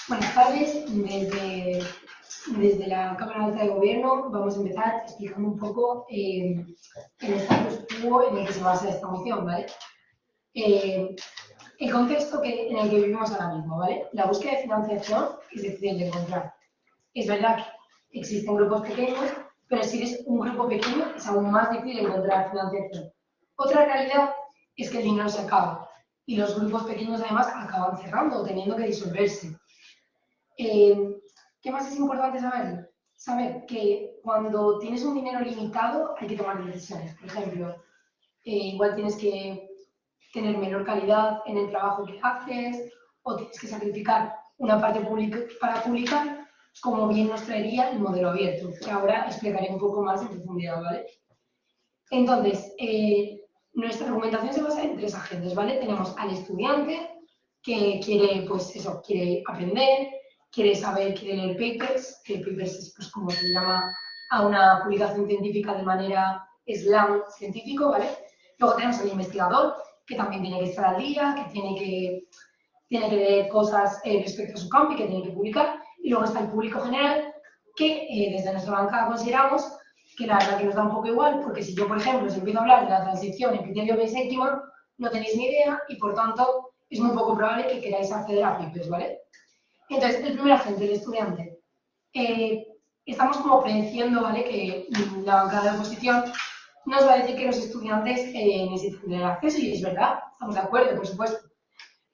Buenas tardes. Desde la Cámara Alta de Gobierno vamos a empezar explicando un poco el status quo en el que se basa esta moción, ¿vale? El contexto en el que vivimos ahora mismo, ¿vale? La búsqueda de financiación es difícil de encontrar. Es verdad que existen grupos pequeños, pero si eres un grupo pequeño es aún más difícil encontrar financiación. Otra realidad es que el dinero se acaba y los grupos pequeños además acaban cerrando o teniendo que disolverse. ¿Qué más es importante saber? Saber que cuando tienes un dinero limitado hay que tomar decisiones. Por ejemplo, igual tienes que tener menor calidad en el trabajo que haces o tienes que sacrificar una parte para publicar, como bien nos traería el modelo abierto, que ahora explicaré un poco más en profundidad, ¿vale? Entonces, nuestra argumentación se basa en tres agentes, ¿vale? Tenemos al estudiante que quiere, pues eso, quiere aprender, quiere saber, quiere leer papers, que papers es pues, como se llama a una publicación científica de manera slam científico, ¿vale? Luego tenemos al investigador, que también tiene que estar al día, que tiene que leer cosas respecto a su campo y que tiene que publicar. Y luego está el público general, que desde nuestra bancada consideramos que la verdad que nos da un poco igual, porque si yo, por ejemplo, os empiezo a hablar de la transición epitelio séptima, no tenéis ni idea y, por tanto, es muy poco probable que queráis acceder a papers, ¿vale? Entonces, el primer agente, el estudiante. Estamos como prediciendo, ¿vale?, que la bancada de oposición nos va a decir que los estudiantes necesitan tener acceso, y es verdad, estamos de acuerdo, por supuesto.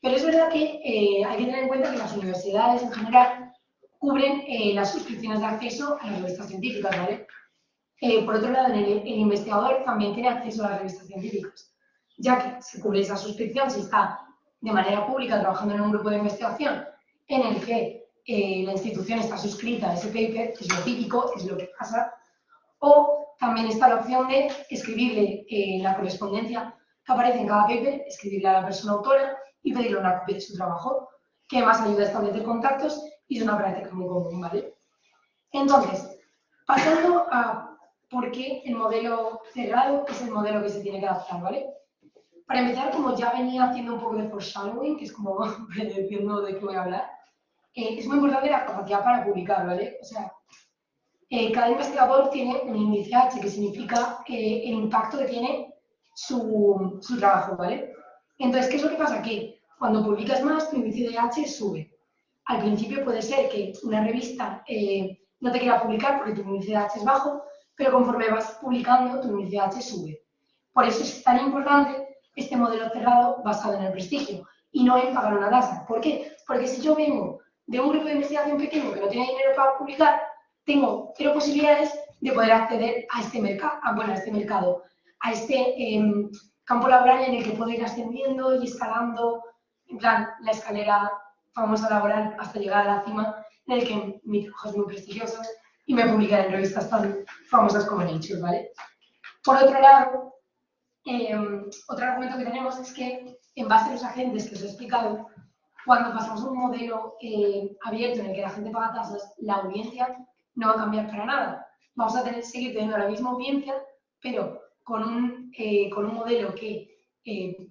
Pero es verdad que hay que tener en cuenta que las universidades en general cubren las suscripciones de acceso a las revistas científicas, ¿vale? Por otro lado, el investigador también tiene acceso a las revistas científicas, ya que se cubre esa suscripción si está de manera pública trabajando en un grupo de investigación en el que la institución está suscrita a ese paper, es lo típico, es lo que pasa, o también está la opción de escribirle la correspondencia que aparece en cada paper, escribirle a la persona autora y pedirle una copia de su trabajo, que además ayuda a establecer contactos y es una práctica muy común, ¿vale? Entonces, pasando a por qué el modelo cerrado es el modelo que se tiene que adaptar, ¿vale? Para empezar, como ya venía haciendo un poco de foreshadowing, que es como prediciendo de qué voy a hablar, es muy importante la capacidad para publicar, ¿vale? O sea, cada investigador tiene un índice H, que significa el impacto que tiene su trabajo, ¿vale? Entonces, ¿qué es lo que pasa? Que cuando publicas más, tu índice de H sube. Al principio puede ser que una revista no te quiera publicar porque tu índice de H es bajo, pero conforme vas publicando, tu índice de H sube. Por eso es tan importante este modelo cerrado basado en el prestigio y no en pagar una tasa. ¿Por qué? Porque si yo vengo de un grupo de investigación pequeño que no tiene dinero para publicar, tengo cero posibilidades de poder acceder a este mercado, a este campo laboral en el que puedo ir ascendiendo y escalando, en plan, la escalera famosa laboral hasta llegar a la cima, en el que mi trabajo es muy prestigioso y me publican en revistas tan famosas como Nature, ¿vale? Por otro lado, otro argumento que tenemos es que, en base a los agentes que os he explicado, cuando pasamos a un modelo abierto en el que la gente paga tasas, la audiencia no va a cambiar para nada. Vamos a seguir teniendo la misma audiencia, pero con un modelo que,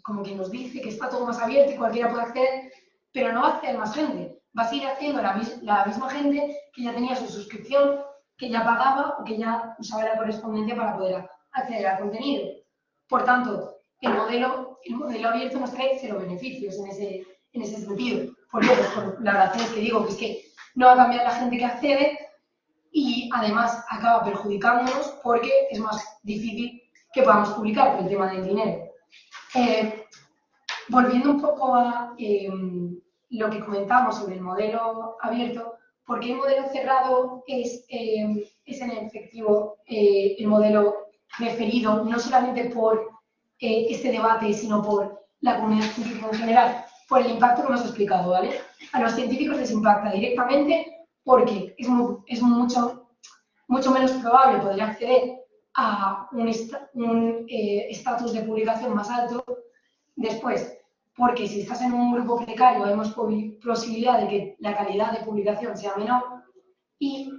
como quien nos dice, que está todo más abierto y cualquiera puede acceder, pero no va a acceder más gente. Va a seguir haciendo la misma gente que ya tenía su suscripción, que ya pagaba o que ya usaba la correspondencia para poder acceder al contenido. Por tanto, el modelo abierto nos trae cero beneficios en ese sentido. Por las razones que digo, que es que no va a cambiar la gente que accede y además acaba perjudicándonos porque es más difícil que podamos publicar por el tema del dinero. Volviendo un poco a lo que comentamos sobre el modelo abierto, ¿por qué el modelo cerrado es en efectivo el modelo preferido, no solamente por este debate, sino por la comunidad científica en general? Por el impacto que hemos explicado, ¿vale? A los científicos les impacta directamente porque es mucho menos probable poder acceder a un estatus de publicación más alto. Después, porque si estás en un grupo precario hay más posibilidad de que la calidad de publicación sea menor y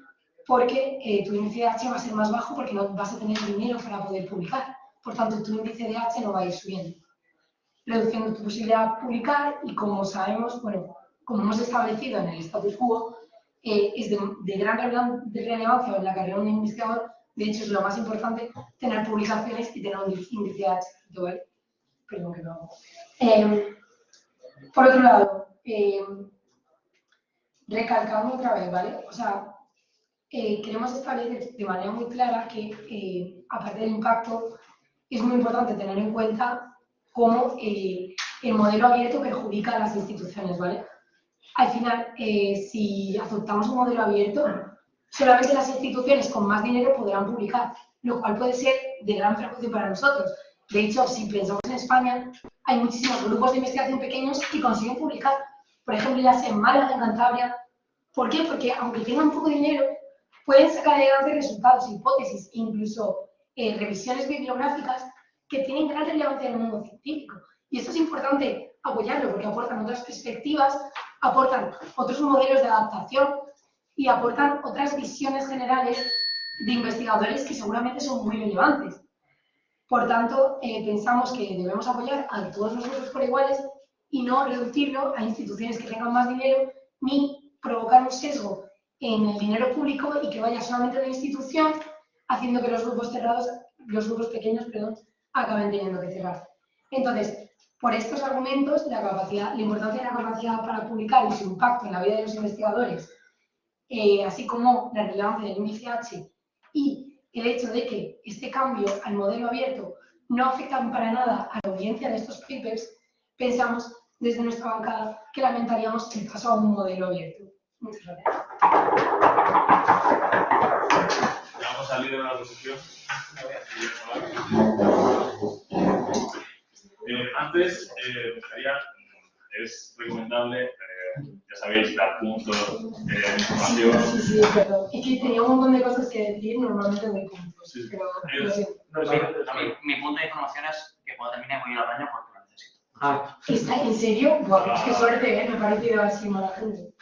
porque tu índice de H va a ser más bajo porque no vas a tener dinero para poder publicar. Por tanto, tu índice de H no va a ir subiendo. reduciendo tu posibilidad de publicar y, como sabemos, bueno, como hemos establecido en el status quo, es de gran relevancia en la carrera de un investigador. De hecho, es lo más importante tener publicaciones y tener un índice de éxito, ¿vale? Perdón que no hago. Por otro lado, recalcando otra vez, ¿vale? O sea, queremos establecer de manera muy clara que, aparte del impacto, es muy importante tener en cuenta cómo el modelo abierto perjudica a las instituciones, ¿vale? Al final, si adoptamos un modelo abierto, solamente las instituciones con más dinero podrán publicar, lo cual puede ser de gran perjuicio para nosotros. De hecho, si pensamos en España, hay muchísimos grupos de investigación pequeños que consiguen publicar. Por ejemplo, ya sea en Málaga, en Cantabria. ¿Por qué? Porque aunque tengan poco dinero, pueden sacar adelante resultados, hipótesis, incluso revisiones bibliográficas que tienen gran relevancia en el mundo científico. Y esto es importante apoyarlo porque aportan otras perspectivas, aportan otros modelos de adaptación y aportan otras visiones generales de investigadores que seguramente son muy relevantes. Por tanto, pensamos que debemos apoyar a todos los grupos por iguales y no reducirlo a instituciones que tengan más dinero ni provocar un sesgo en el dinero público y que vaya solamente a la institución, haciendo que los grupos pequeños, acaben teniendo que cerrar. Entonces, por estos argumentos, la importancia de la capacidad para publicar y su impacto en la vida de los investigadores, así como la relevancia del índice H y el hecho de que este cambio al modelo abierto no afecta para nada a la audiencia de estos papers, pensamos desde nuestra bancada que lamentaríamos el paso a un modelo abierto. Muchas gracias. Vamos a liderar la posición. Antes, es recomendable, ya sabéis, dar puntos de información. Sí, perdón. Es que tenía un montón de cosas que decir, normalmente doy puntos. Sí. Pero Mi punto de información es que cuando termine voy a ir al baño porque lo necesito. ¿Está en serio? Buah, qué suerte, me ha parecido así mala gente.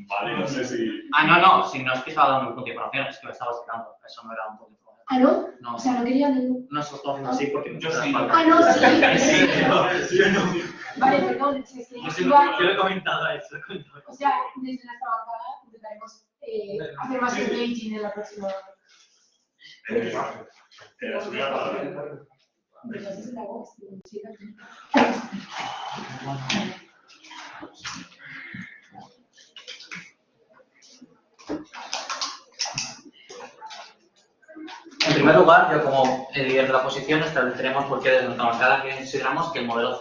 Vale, no sé si... No, si no es que estaba dando un punto de información, es que lo estaba explicando. Eso no era un punto de información. ¿Ah, no? No. O sea, no quería ningún... No se lo estoy haciendo así porque Yo sí. Ah, no, sí. Sí. Vale, perdón, es que Yo lo he comentado eso. o sea, desde nuestra bancada intentaremos hacer más engaging en la próxima. Asumir la palabra. Hombre, no sé si la hago, sí, En primer lugar, yo como líder de la oposición estableceremos por qué desde nuestra bancada consideramos que el modelo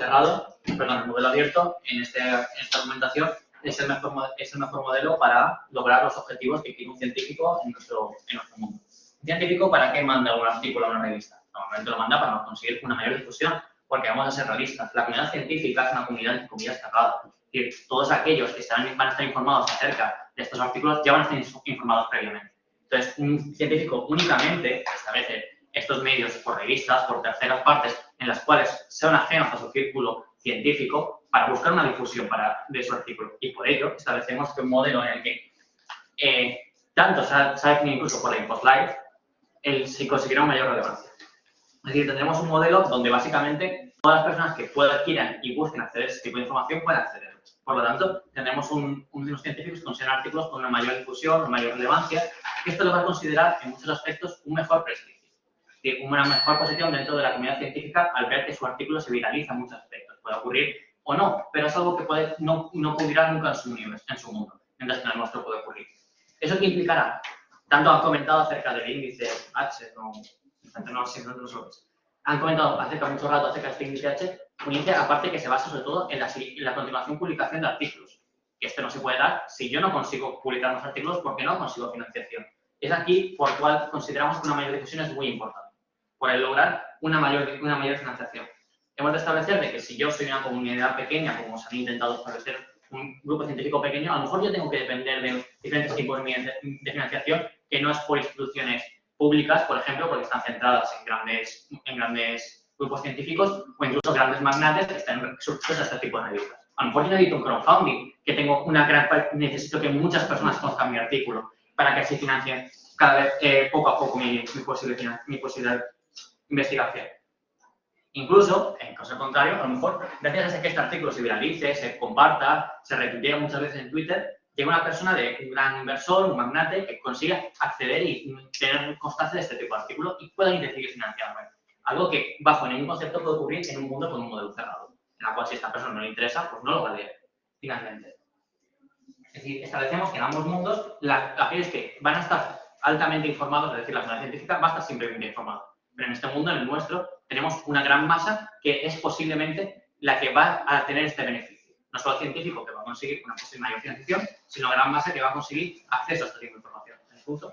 abierto en esta argumentación es el mejor modelo para lograr los objetivos que quiere un científico en nuestro mundo. ¿Un científico para qué manda un artículo a una revista? Normalmente lo manda para conseguir una mayor difusión, porque vamos a ser realistas. La comunidad científica es una comunidad cerrada. Es decir, todos aquellos que van a estar informados acerca de estos artículos ya van a estar informados previamente. Entonces, un científico únicamente establece estos medios por revistas, por terceras partes, en las cuales sean ajenos a su círculo científico para buscar una difusión de su artículo. Y por ello establecemos que un modelo en el que tanto se ha definido incluso por la InfoSlides, se conseguirá una mayor relevancia. Es decir, tendremos un modelo donde básicamente todas las personas que quieran y busquen acceder a ese tipo de información pueden acceder. Por lo tanto, tendremos unos científicos que consideran artículos con una mayor difusión, una mayor relevancia, que esto lo va a considerar en muchos aspectos un mejor prestigio. Es decir, una mejor posición dentro de la comunidad científica al ver que su artículo se viraliza en muchos aspectos. Puede ocurrir o no, pero es algo que no ocurrirá nunca en su mundo, mientras que en el nuestro puede ocurrir. ¿Eso qué implicará? Tanto han comentado acerca del índice H, han comentado mucho rato acerca de este índice H, un índice aparte que se basa sobre todo en la continuación publicación de artículos. Y esto no se puede dar si yo no consigo publicar los artículos porque no consigo financiación. Es aquí por lo cual consideramos que una mayor difusión es muy importante, por el lograr una mayor financiación. Hemos de establecer de que si yo soy una comunidad pequeña, como se han intentado establecer un grupo científico pequeño, a lo mejor yo tengo que depender de diferentes tipos de financiación que no es por instituciones públicas, por ejemplo, porque están centradas en grandes grupos científicos o incluso grandes magnates que están suscritos a este tipo de revistas. A lo mejor yo necesito un crowdfunding, que necesito que muchas personas conozcan mi artículo para que así financien cada vez poco a poco mi posible investigación. Incluso, en caso contrario, a lo mejor, gracias a que este artículo se viralice, se comparta, se retuitea muchas veces en Twitter, llega una persona de un gran inversor, un magnate, que consiga acceder y tener constancia de este tipo de artículos y pueda decidir financiarme. Algo que, bajo ningún concepto, puede ocurrir en un mundo con un modelo cerrado, en la cual si a esta persona no le interesa, pues no lo va a leer, finalmente. Es decir, establecemos que en ambos mundos, aquellos que van a estar altamente informados, es decir, la comunidad científica va a estar simplemente informada. Pero en este mundo, en el nuestro, tenemos una gran masa que es posiblemente la que va a tener este beneficio. No solo el científico que va a conseguir una posible mayor financiación, sino gran masa que va a conseguir acceso a este tipo de información. ¿Me explico?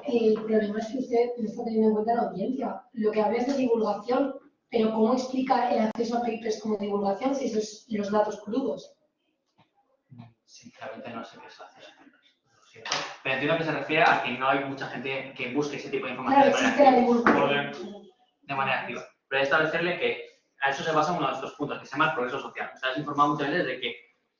El problema es que usted no está teniendo en cuenta la audiencia. Lo que habla es de divulgación, pero ¿cómo explica el acceso a papers como divulgación si esos son los datos crudos? Sinceramente no sé qué es acceso a papers. Lo siento. Pero entiendo que se refiere a que no hay mucha gente que busque ese tipo de información Claro, existe la divulgación. de manera activa. Pero hay que establecerle que a eso se basa uno de estos puntos, que se llama el progreso social. O sea, es informado muchas veces de que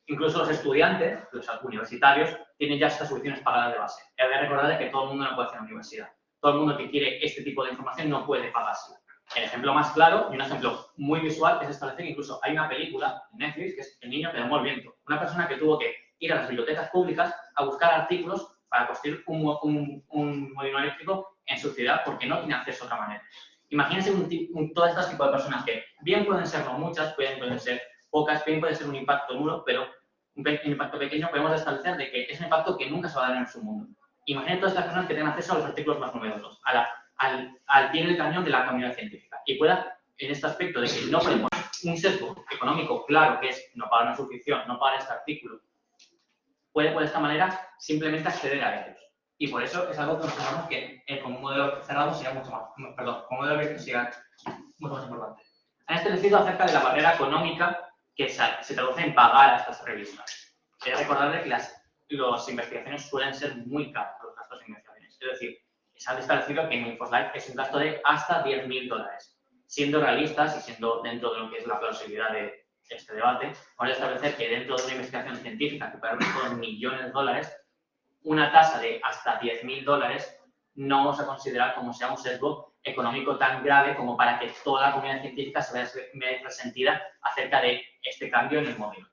incluso los estudiantes, los universitarios, tienen ya estas soluciones pagadas de base. Y hay que recordar que todo el mundo no puede hacer universidad. Todo el mundo que quiere este tipo de información no puede pagársela. El ejemplo más claro y un ejemplo muy visual es establecer que incluso hay una película en Netflix que es El niño que domó el viento. Una persona que tuvo que ir a las bibliotecas públicas a buscar artículos para construir un molino eléctrico en su ciudad porque no tiene acceso a otra manera. Imagínense todas estas tipos de personas que bien pueden ser no muchas, pueden ser pocas, bien puede ser un impacto nulo, pero un impacto pequeño podemos establecer de que es un impacto que nunca se va a dar en su mundo. Imaginen todas estas personas que tengan acceso a los artículos más novedosos, al pie del cañón de la comunidad científica y pueda, en este aspecto de que no podemos un sesgo económico claro, que es no pagar una suscripción, no pagar este artículo, puede por esta manera simplemente acceder a ellos. Y por eso es algo que consideramos que con un modelo cerrado sería mucho más, perdón, con un modelo abierto sería mucho más importante. Han establecido acerca de la barrera económica que se traduce en pagar a estas revistas. Quiero recordarle que las investigaciones suelen ser muy caras, los gastos de investigaciones. Es decir, se han establecido que en InfoSlight es un gasto de hasta $10.000. Siendo realistas y siendo dentro de lo que es la plausibilidad de este debate, vamos a establecer que dentro de una investigación científica que puede haber costado millones de dólares, una tasa de hasta $10.000 no vamos a considerar como sea un sesgo económico tan grave como para que toda la comunidad científica se vea resentida acerca de este cambio en el modelo.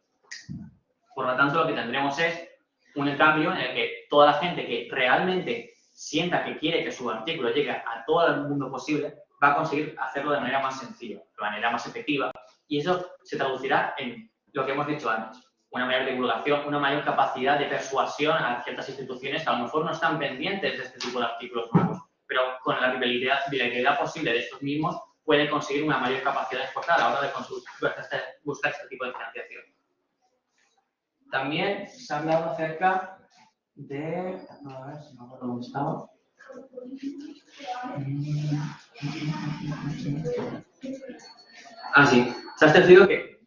Por lo tanto, lo que tendremos es un cambio en el que toda la gente que realmente sienta que quiere que su artículo llegue a todo el mundo posible, va a conseguir hacerlo de manera más sencilla, de manera más efectiva, y eso se traducirá en lo que hemos dicho antes, una mayor divulgación, una mayor capacidad de persuasión a ciertas instituciones que a lo mejor no están pendientes de este tipo de artículos nuevos, pero con la viralidad posible de estos mismos pueden conseguir una mayor capacidad de esfuerzo a la hora de buscar este tipo de financiación. También se ha hablado acerca de... A ver si no me acuerdo dónde estaba. Sí. Se ha establecido que...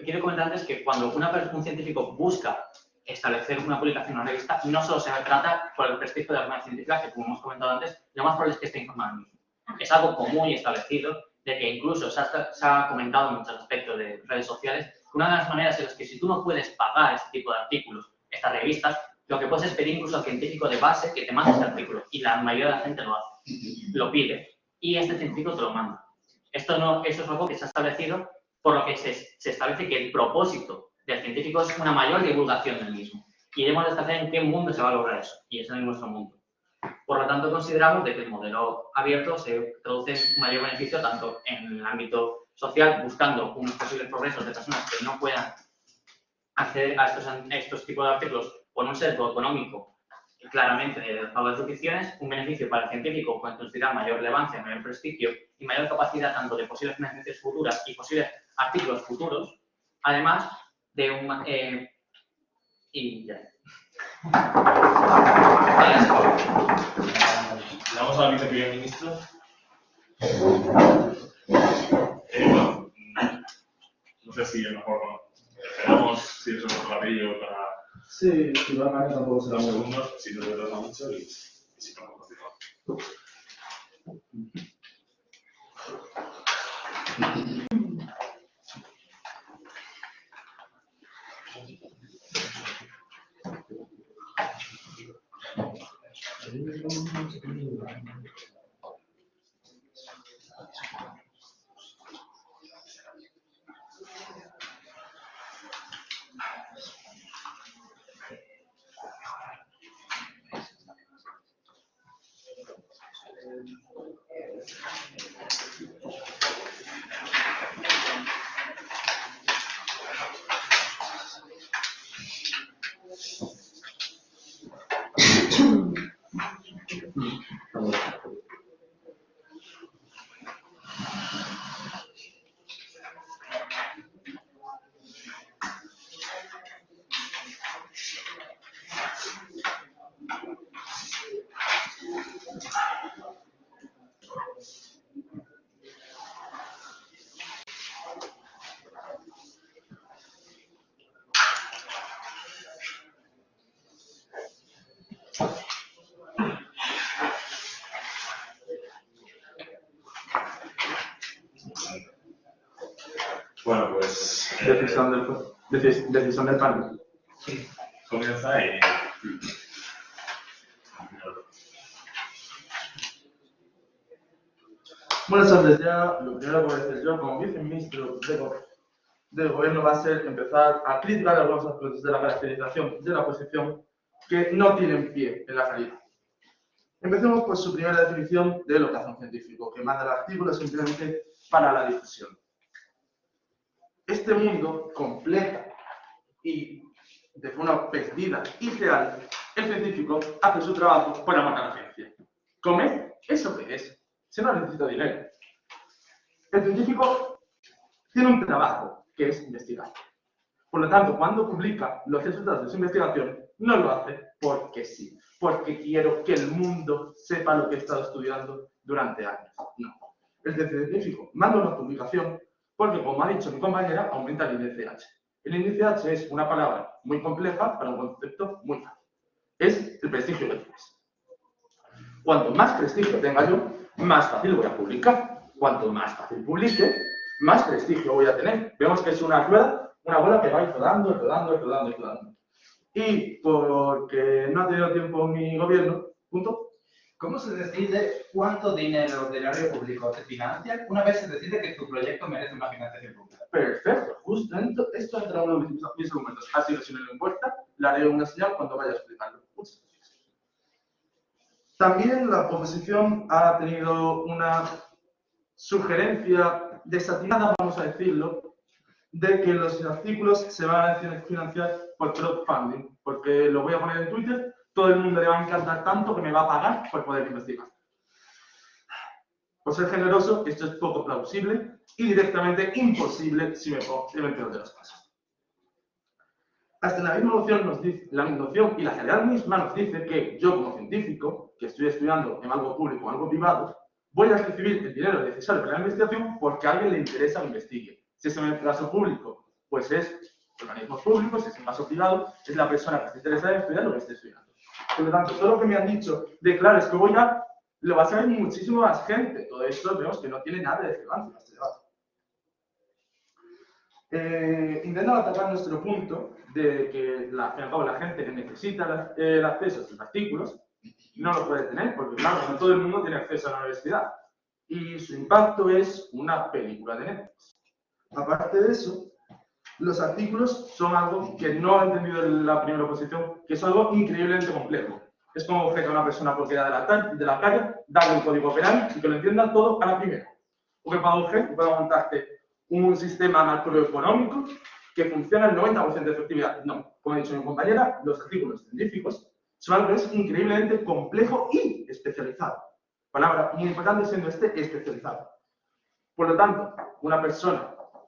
quiero comentar antes que cuando un científico busca establecer una publicación en una revista, no solo se trata por el prestigio de la comunidad científica, que como hemos comentado antes, lo más probable es que esté informado mismo. Es algo común y establecido, de que incluso se ha comentado en muchos aspectos de redes sociales, que una de las maneras en las que si tú no puedes pagar este tipo de artículos, estas revistas, lo que puedes es pedir incluso al científico de base que te mande este artículo, y la mayoría de la gente lo hace, lo pide, y este científico te lo manda. Eso es algo que se ha establecido, por lo que se establece que el propósito del científico es una mayor divulgación del mismo. Y debemos de establecer en qué mundo se va a lograr eso, y es en nuestro mundo. Por lo tanto, consideramos de que el modelo abierto se traduce en un mayor beneficio tanto en el ámbito social, buscando unos posibles progresos de personas que no puedan acceder a estos tipos de artículos por un sesgo económico claramente de pago de suscripciones, un beneficio para el científico con considerar mayor relevancia, mayor prestigio y mayor capacidad tanto de posibles financiaciones futuras y posibles artículos futuros, además de un... y ya. Vamos al viceprimer ministro. No sé si a lo mejor esperamos si es un ratillo para... Sí, igualmente tampoco será Dos muy segundos, si no se trata mucho y si no, continuamos. Decisión del panel. Sí. Comienza y... Buenas tardes. Ya lo primero que voy a hacer yo como viceministro del gobierno va a ser empezar a criticar algunos aspectos de la caracterización de la oposición que no tienen pie en la realidad. Empecemos por su primera definición de lo que hace un científico, que manda el artículo simplemente para la difusión. Este mundo completa y de forma perdida y real, el científico hace su trabajo para matar a la ciencia. ¿Comer? ¿Eso qué es? Si no necesita dinero. El científico tiene un trabajo, que es investigar. Por lo tanto, cuando publica los resultados de su investigación, no lo hace porque sí, porque quiero que el mundo sepa lo que he estado estudiando durante años. No. El científico manda una publicación porque, como ha dicho mi compañera, aumenta el índice H. El índice H es una palabra muy compleja para un concepto muy fácil. Es el prestigio que tienes. Cuanto más prestigio tenga yo, más fácil voy a publicar. Cuanto más fácil publique, más prestigio voy a tener. Vemos que es una rueda, una bola que va a ir rodando. Y porque no ha tenido tiempo mi gobierno, punto. ¿Cómo se decide cuánto dinero del área público te financia una vez se decide que tu proyecto merece una financiación pública? Perfecto, justo esto entra en uno de mis argumentos. Así que si no le importa, le haré una señal cuando vaya a explicarlo. Muchas gracias. También la oposición ha tenido una sugerencia desatinada, vamos a decirlo, de que los artículos se van a financiar por crowdfunding, porque lo voy a poner en Twitter, todo el mundo le va a encantar tanto que me va a pagar por poder investigar. Por ser generoso, esto es poco plausible y directamente imposible si me pongo en el peor de los casos. Hasta la misma noción nos dice, la noción y la general misma nos dice que yo como científico, que estoy estudiando en algo público o algo privado, voy a recibir el dinero necesario para la investigación porque a alguien le interesa que investigue. Si es en el caso público, pues es organismos públicos, si es en caso privado, es la persona que se interesa en estudiar lo que esté estudiando. Por lo tanto, todo lo que me han dicho de claro, es que lo va a saber muchísimo más gente. Todo esto vemos que no tiene nada de relevancia este debate. Intentando atacar nuestro punto de que la gente que necesita el acceso a estos artículos no lo puede tener, porque claro, no todo el mundo tiene acceso a la universidad. Y su impacto es una película de Netflix. Aparte de eso, los artículos son algo que no ha entendido en la primera oposición, que es algo increíblemente complejo. Es como coger a una persona cualquiera de la calle, darle un código penal y que lo entiendan todo a la primera. O que para coger, pueda montarte un sistema macroeconómico que funciona al 90% de efectividad. No, como ha dicho mi compañera, los artículos científicos son algo que es increíblemente complejo y especializado. Palabra muy importante siendo especializado. Por lo tanto,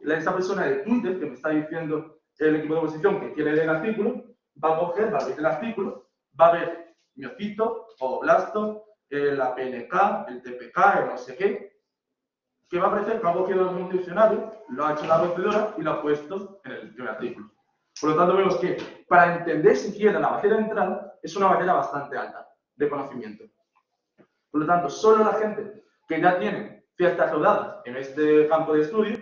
esa persona de Twitter que me está diciendo el equipo de oposición que quiere leer el artículo, va a coger, va a abrir el artículo, va a ver miocito, oblasto, la PNK, el TPK, el no sé qué, que va a aparecer que ha cogido algún diccionario, lo ha hecho la rompedora y lo ha puesto en el primer artículo. Por lo tanto, vemos que para entender siquiera la barrera de entrada es una barrera bastante alta de conocimiento. Por lo tanto, solo la gente que ya tiene ciertas rodadas en este campo de estudio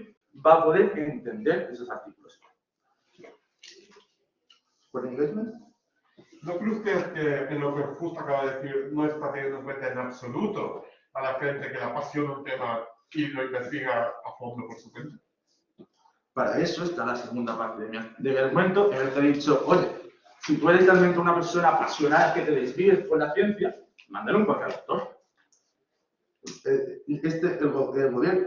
va a poder entender esos artículos. ¿Por engagement? ¿No cree usted que en lo que justo acaba de decir no está teniendo en cuenta en absoluto a la gente que le apasiona un tema y lo investiga a fondo por su cuenta? Para eso está la segunda parte de mi argumento, en el que he dicho, oye, si tú eres realmente una persona apasionada que te desvíes por la ciencia, mándale un correo al doctor.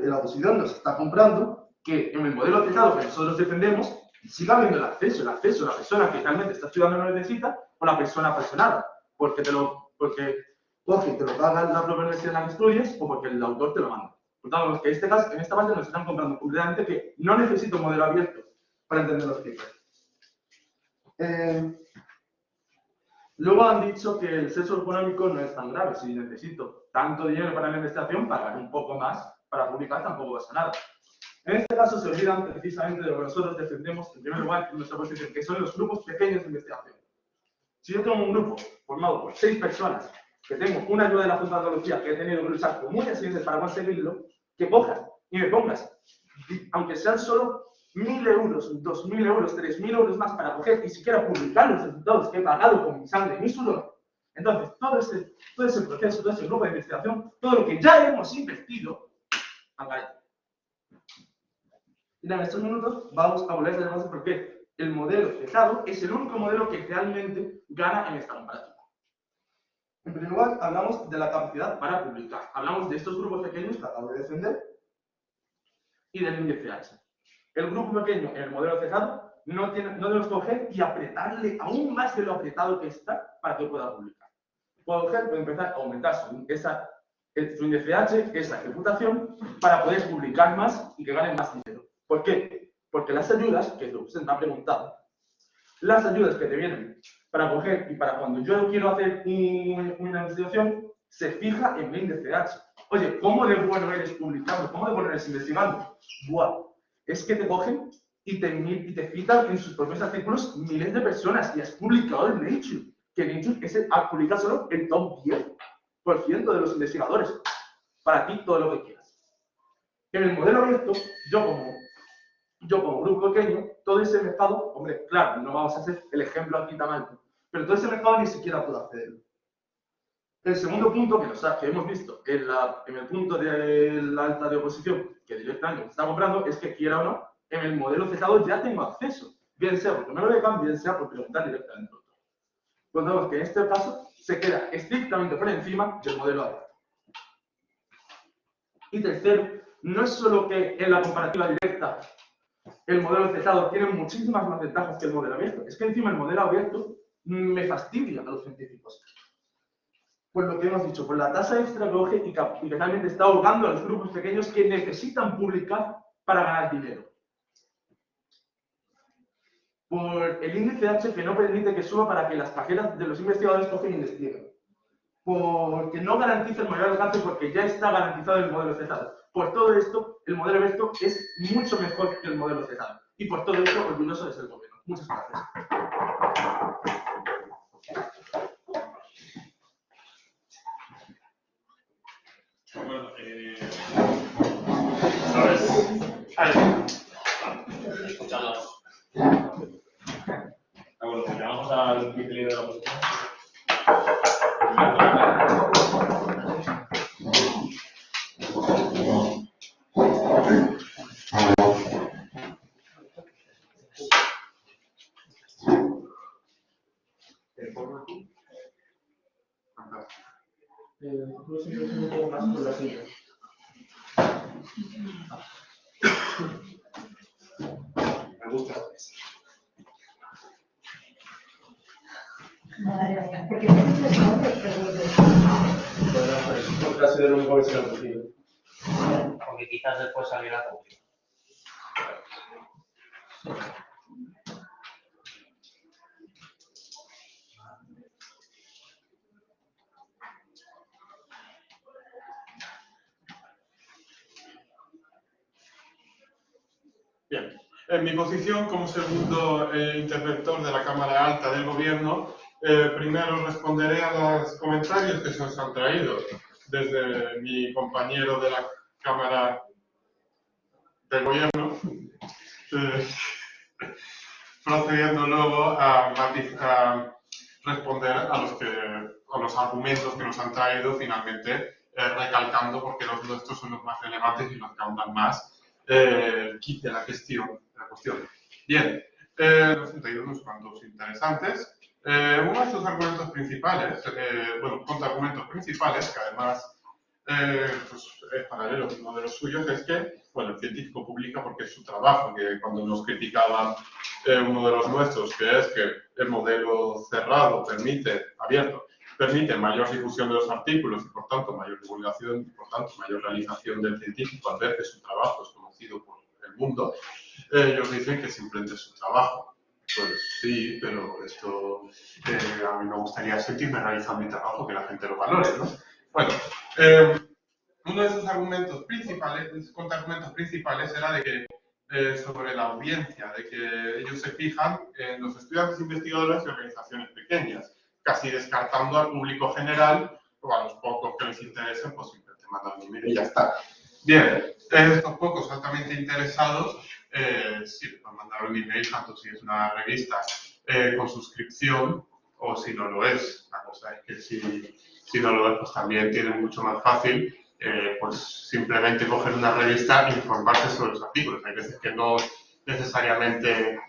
La oposición nos está comprando que en el modelo citado que nosotros defendemos siga habiendo el acceso a la persona que realmente está estudiando no necesita o la persona apasionada, porque coge y te lo paga la propia universidad en la que estudies o porque el autor te lo manda. Por tanto, que en esta parte nos están comprando completamente que no necesito un modelo abierto para entender los papers. Luego han dicho que el sesgo económico no es tan grave. Si necesito tanto dinero para la investigación, pagar un poco más para publicar tampoco pasa nada. En este caso se olvidan precisamente de lo que nosotros defendemos en primer lugar en nuestra posición, que son los grupos pequeños de investigación. Si yo tengo un grupo formado por 6 personas, que tengo una ayuda de la Junta de Andalucía, que he tenido que luchar con muchas ciencias para conseguirlo, que cojas y me pongas, aunque sean solo 1.000 euros, 2.000 euros, 3.000 euros más para coger y siquiera publicar los resultados que he pagado con mi sangre y mi sudor. Entonces, todo ese proceso, todo ese grupo de investigación, todo lo que ya hemos invertido, al garete. Y en estos minutos vamos a volver a ver por qué el modelo cerrado es el único modelo que realmente gana en esta comparativa. En primer lugar, hablamos de la capacidad para publicar. Hablamos de estos grupos pequeños que acabo de defender y del índice H. El grupo pequeño en el modelo cerrado no debemos coger y apretarle aún más de lo apretado que está para que pueda publicar. Puede empezar a aumentar su índice H, esa reputación, para poder publicar más y que gane más dinero. ¿Por qué? Porque las ayudas, que es lo que usted me ha preguntado, las ayudas que te vienen para coger y para cuando yo quiero hacer una investigación, se fija en mi índice H. Oye, ¿cómo de bueno eres publicando? ¿Cómo de bueno eres investigando? Buah, es que te cogen y te citan en sus propios artículos miles de personas y has publicado en Nature, que Nature publica solo el top 10% de los investigadores. Para ti, todo lo que quieras. En el modelo abierto, yo como grupo pequeño, todo ese mercado, hombre, claro, no vamos a hacer el ejemplo aquí tan alto, pero todo ese mercado ni siquiera puedo acceder. El segundo punto que hemos visto en el punto de la alta de oposición, que directamente está comprando, es que quiera o no, en el modelo cerrado ya tengo acceso, bien sea porque me lo dejan, bien sea por preguntar directamente. Pues vemos que en este caso se queda estrictamente por encima del modelo abierto. Y tercero, no es solo que en la comparativa directa el modelo cerrado tiene muchísimas más ventajas que el modelo abierto, es que encima el modelo abierto me fastidia a los científicos. Pues lo que hemos dicho, pues la tasa extra que coge y que realmente está ahogando a los grupos pequeños que necesitan publicar para ganar dinero. Por el índice H que no permite que suba para que las cajeras de los investigadores cogen y investiguen. Porque no garantiza el mayor alcance porque ya está garantizado el modelo cerrado. Por todo esto, el modelo abierto es mucho mejor que el modelo cerrado. Y por todo esto, orgulloso de ser gobierno. Muchas gracias. Bueno, ¿sabes? Escucharlos. Bueno, pues llamamos al vicelíder de la oposición. Un poco más por la silla. Me gusta. Madre mía, porque no tienes otras preguntas. Porque ha sido lo único que se le ha ocurrido. Porque quizás después saliera todo. Bien, en mi posición como segundo interventor de la Cámara Alta del Gobierno, primero responderé a los comentarios que se nos han traído desde mi compañero de la Cámara del Gobierno, procediendo luego a responder a los argumentos que nos han traído, finalmente recalcando porque los nuestros son los más relevantes y los que ahondan más el kit de la cuestión. Bien, nos han traído unos cuantos interesantes. Uno de sus argumentos principales, contraargumentos principales, que además pues, es paralelo con uno de los suyos, es que el científico publica porque es su trabajo, que cuando nos criticaban uno de los nuestros, que es que el modelo cerrado abierto, permite mayor difusión de los artículos y por tanto mayor divulgación y por tanto mayor realización del científico al ver que su trabajo es conocido por el mundo, ellos dicen que simplemente es su trabajo. Pues sí, pero esto a mí me gustaría sentirme realizando mi trabajo, que la gente lo valore, ¿no? Bueno, uno de sus contraargumentos principales era de que sobre la audiencia, de que ellos se fijan en los estudiantes investigadores y organizaciones pequeñas, casi descartando al público general, o a los pocos que les interesen, pues simplemente mandan un email y ya está. Bien, estos pocos altamente interesados sí, le puedes mandar un email, tanto si es una revista con suscripción o si no lo es. La cosa es que si no lo es, pues también tiene mucho más fácil pues simplemente coger una revista e informarse sobre los artículos. Hay veces que no necesariamente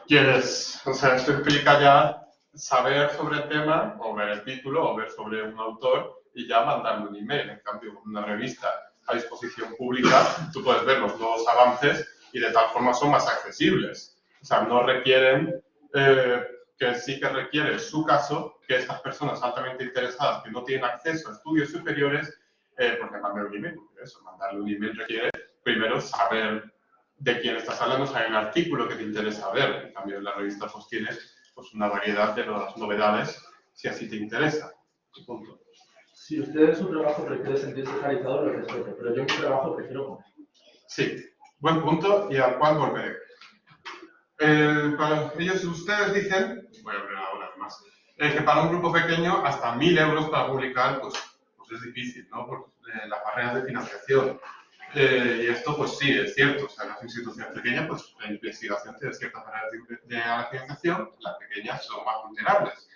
quieres, o sea, esto implica ya saber sobre el tema, o ver el título, o ver sobre un autor, y ya mandarle un email. En cambio, con una revista a disposición pública, tú puedes ver los nuevos avances y de tal forma son más accesibles. O sea, no requieren, que sí que requiere, en su caso, que estas personas altamente interesadas que no tienen acceso a estudios superiores, porque mandar un email, porque eso, mandarle un email requiere primero saber de quién estás hablando, saber el artículo que te interesa ver. En cambio, en la revista pues tienes pues, una variedad de las novedades, si así te interesa. Punto. Si usted en su trabajo prefiere sentirse realizado, lo respeto, pero yo en mi trabajo prefiero comer. Sí, buen punto y al cual volveré. Para ellos, ustedes dicen, voy a hablar ahora además, que para un grupo pequeño hasta 1.000 euros para publicar pues es difícil, ¿no? Por las barreras de financiación. Y esto pues sí, es cierto. O sea, las instituciones pequeñas, pues la investigación tiene ciertas barreras de financiación, las pequeñas son más vulnerables,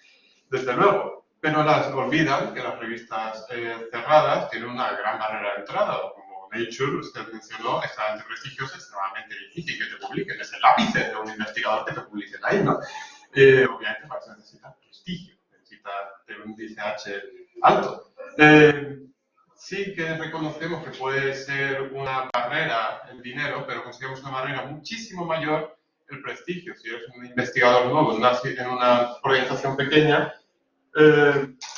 desde luego. Pero las olvidan que las revistas cerradas tienen una gran barrera de entrada, como Nature, usted mencionó, extremadamente prestigiosa, extremadamente difícil que te publiquen. Es el ápice de un investigador que te publiquen ahí, ¿no? Obviamente para eso necesita prestigio, necesita tener un índice H alto. Sí que reconocemos que puede ser una barrera el dinero, pero consideramos una barrera muchísimo mayor el prestigio. Si eres un investigador nuevo en una organización pequeña,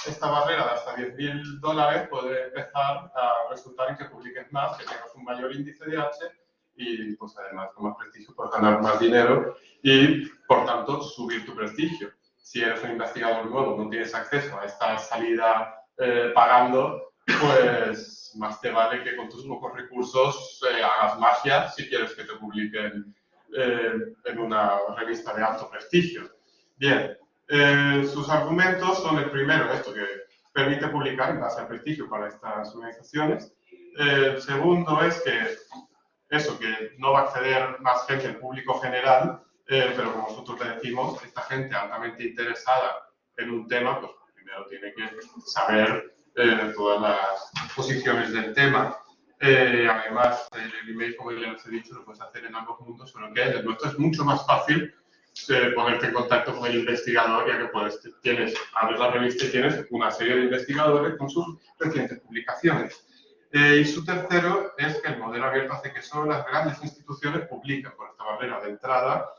esta barrera de hasta $10.000 puede empezar a resultar en que publiques más, que tengas un mayor índice de H y pues además con más prestigio puedes ganar más dinero y por tanto subir tu prestigio. Si eres un investigador nuevo, no tienes acceso a esta salida pagando, pues más te vale que con tus pocos recursos hagas magia si quieres que te publiquen en una revista de alto prestigio. Bien. Sus argumentos son el primero, esto que permite publicar en base al prestigio para estas organizaciones. El segundo es que eso, que no va a acceder más gente, el público general, pero como nosotros le decimos, esta gente altamente interesada en un tema, pues primero tiene que saber todas las posiciones del tema. Además, el email, como ya les he dicho, lo puedes hacer en ambos mundos, solo que el nuestro es mucho más fácil ponerte en contacto con el investigador, ya que abres la revista y tienes una serie de investigadores con sus recientes publicaciones. Y su tercero es que el modelo abierto hace que solo las grandes instituciones publiquen por esta barrera de entrada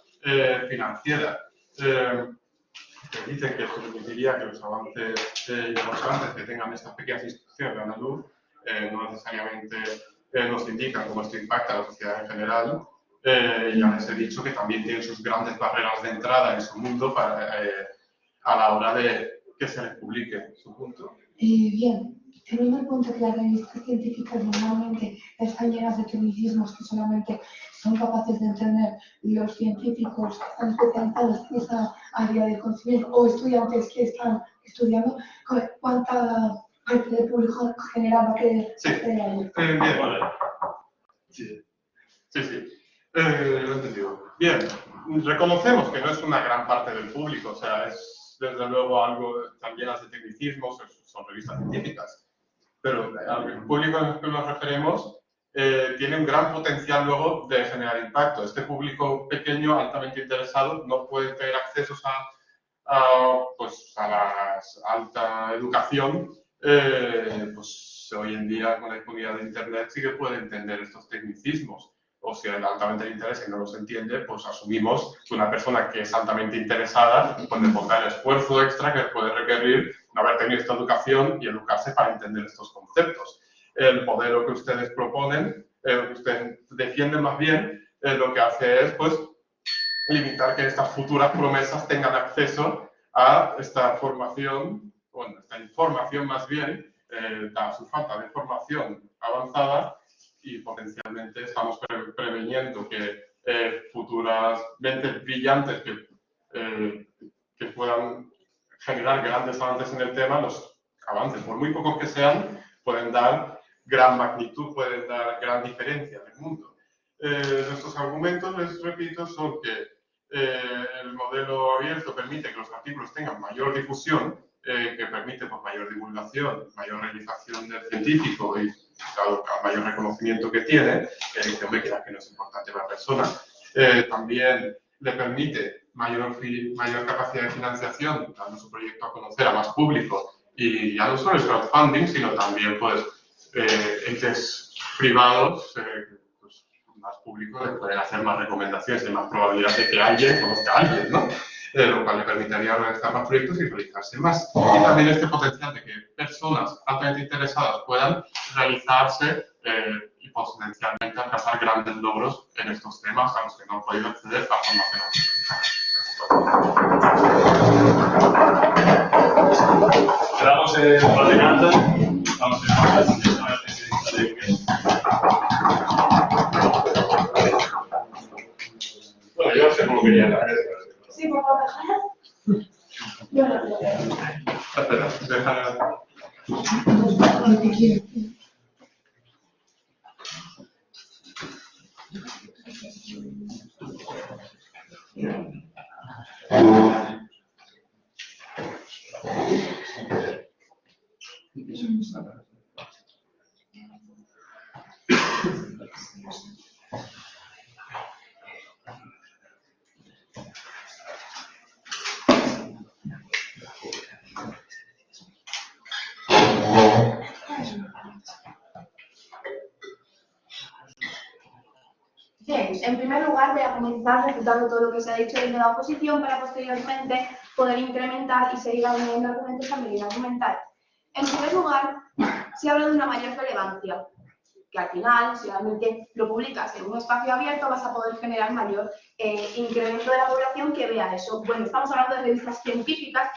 financiera. Que dicen que esto permitiría que los avances que tengan estas pequeñas instituciones de la luz no necesariamente nos indican cómo esto impacta a la sociedad en general. Ya les he dicho que también tienen sus grandes barreras de entrada en su mundo a la hora de que se les publique su punto. Bien, teniendo en cuenta que las revistas científicas normalmente están llenas de tecnicismos que solamente son capaces de entender los científicos que están especializados en esa área de conocimiento o estudiantes que están estudiando, ¿cuánta parte del público general va a querer acceder a ello? Bien. Sí. Lo he entendido. Bien, reconocemos que no es una gran parte del público, o sea, es desde luego algo también hace tecnicismos, son revistas científicas, pero el público al que nos referimos tiene un gran potencial luego de generar impacto. Este público pequeño, altamente interesado, no puede tener accesos pues a la alta educación, pues hoy en día con la disponibilidad de Internet sí que puede entender estos tecnicismos. O si altamente le interesa y no los entiende, pues asumimos que una persona que es altamente interesada puede poner el esfuerzo extra que puede requerir no haber tenido esta educación y educarse para entender estos conceptos. El modelo que ustedes proponen, que ustedes defienden más bien, lo que hace es pues, limitar que estas futuras promesas tengan acceso a esta formación, bueno, esta información más bien, a su falta de formación avanzada, y potencialmente estamos preveniendo que futuras mentes brillantes que puedan generar grandes avances en el tema, los avances, por muy pocos que sean, pueden dar gran magnitud, pueden dar gran diferencia en el mundo. nuestros argumentos, les repito, son que el modelo abierto permite que los artículos tengan mayor difusión, que permite pues, mayor divulgación, mayor realización del científico y dado el mayor reconocimiento que tiene, que hombre queda que no es importante para la persona. También le permite mayor capacidad de financiación, dando su proyecto a conocer a más público, y ya no solo el crowdfunding, sino también pues, entes privados pues, más públicos que pueden hacer más recomendaciones, hay más probabilidad de que alguien conozca a alguien, ¿no? Lo cual le permitiría realizar más proyectos y realizarse más. Y también este potencial de que personas altamente interesadas puedan realizarse y potencialmente alcanzar grandes logros en estos temas a los que no han podido acceder a formación. Quedamos coordinando, vamos a bueno, yo no sé cómo quería la Sí, por favor. Bueno, Espera, déjala. lo que quiero. Bien, en primer lugar voy a comenzar refutando todo lo que se ha dicho desde la oposición para posteriormente poder incrementar y seguir añadiendo argumentos a medida argumental. En primer lugar, se habla de una mayor relevancia, que al final, si realmente lo publicas en un espacio abierto, vas a poder generar mayor incremento de la población que vea eso. Bueno, estamos hablando de revistas científicas,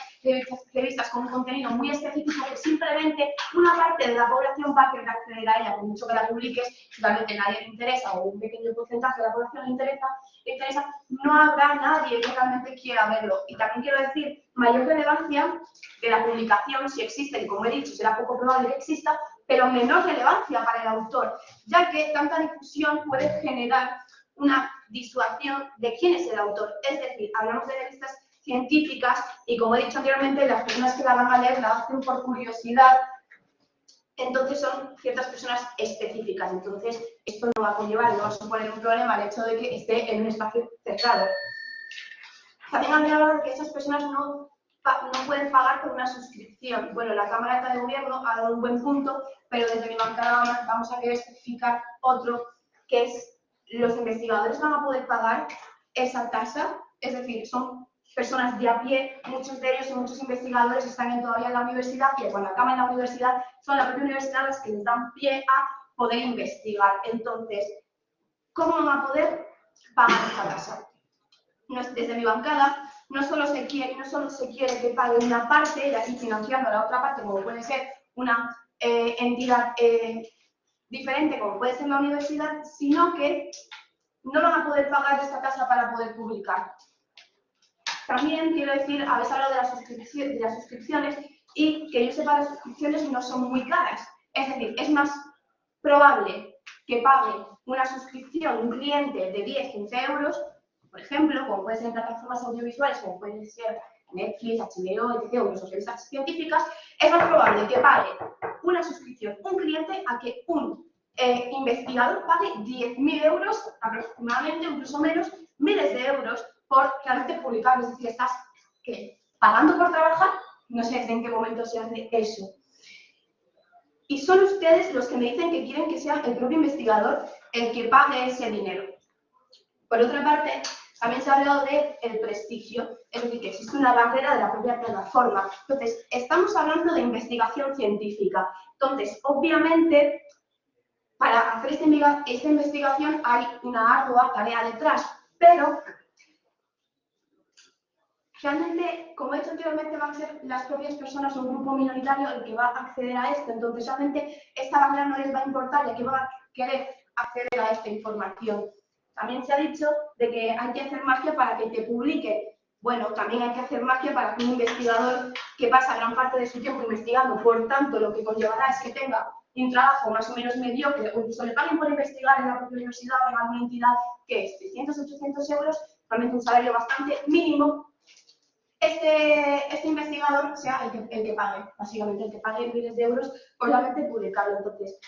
revistas con un contenido muy específico que simplemente una parte de la población va a querer acceder a ella, por mucho que la publiques, si realmente nadie le interesa o un pequeño porcentaje de la población le interesa, no habrá nadie que realmente quiera verlo. Y también quiero decir, mayor relevancia de la publicación, si existe, y como he dicho, será poco probable que exista, pero menor relevancia para el autor, ya que tanta difusión puede generar una disuasión de quién es el autor. Es decir, hablamos de revistas científicas y, como he dicho anteriormente, las personas que la van a leer la hacen por curiosidad, entonces son ciertas personas específicas. Entonces, esto no va a conllevar, no va a suponer un problema el hecho de que esté en un espacio cerrado. También han hablado de que esas personas no pueden pagar por una suscripción. Bueno, la Cámara Alta de Gobierno ha dado un buen punto, pero desde mi bancada vamos a querer especificar otro, que es los investigadores van a poder pagar esa tasa, es decir, son personas de a pie, muchos de ellos y muchos investigadores están todavía en la universidad y cuando acaban la universidad son la propia universidad las que les dan pie a poder investigar. Entonces, ¿cómo van a poder pagar esa tasa? Desde mi bancada no solo se quiere que pague una parte y así financiando la otra parte, como puede ser una entidad diferente, como puede ser la universidad, sino que no van a poder pagar esta tasa para poder publicar. También quiero decir, habéis hablado de las suscripciones y que yo sepa, las suscripciones no son muy caras. Es decir, es más probable que pague una suscripción un cliente de 10-15 euros, por ejemplo, como puede ser en plataformas audiovisuales, como pueden ser Netflix, HBO, etc., o incluso revistas científicas, es más probable que pague una suscripción un cliente a que un investigador pague 10.000 euros aproximadamente, incluso menos, miles de euros por realmente publicar. Es decir, estás pagando por trabajar, no sé en qué momento se hace eso. Y son ustedes los que me dicen que quieren que sea el propio investigador el que pague ese dinero. Por otra parte, también se ha hablado del prestigio, es decir, que existe una barrera de la propia plataforma. Entonces, estamos hablando de investigación científica. Entonces, obviamente, para hacer esta investigación hay una ardua tarea detrás, pero realmente, como he dicho anteriormente, van a ser las propias personas o un grupo minoritario el que va a acceder a esto. Entonces, realmente, esta barrera no les va a importar, ya que van a querer acceder a esta información. También se ha dicho de que hay que hacer magia para que te publiquen. Bueno, también hay que hacer magia para que un investigador que pasa gran parte de su tiempo investigando, por tanto, lo que conllevará es que tenga un trabajo más o menos mediocre o incluso le paguen por investigar en la propia universidad o en alguna entidad que es 600, 800 euros, realmente un salario bastante mínimo, este investigador sea el que pague, básicamente el que pague miles de euros por realmente publicarlo. Entonces,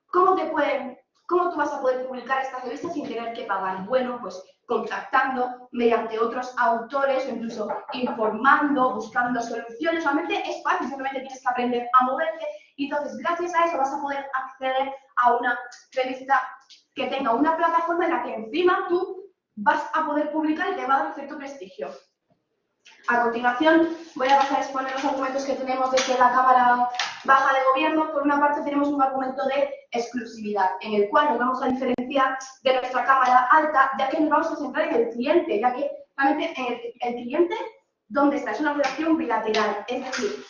¿cómo tú vas a poder publicar estas revistas sin tener que pagar? Bueno, pues contactando mediante otros autores o incluso informando, buscando soluciones. Realmente es fácil, simplemente tienes que aprender a moverte y entonces gracias a eso vas a poder acceder a una revista que tenga una plataforma en la que encima tú vas a poder publicar y te va a dar cierto prestigio. A continuación voy a pasar a exponer los argumentos que tenemos desde la Cámara Baja de Gobierno. Por una parte tenemos un argumento de exclusividad, en el cual nos vamos a diferenciar de nuestra Cámara Alta, ya que nos vamos a centrar en el cliente, ya que realmente el cliente, ¿dónde está? Es una relación bilateral, es decir,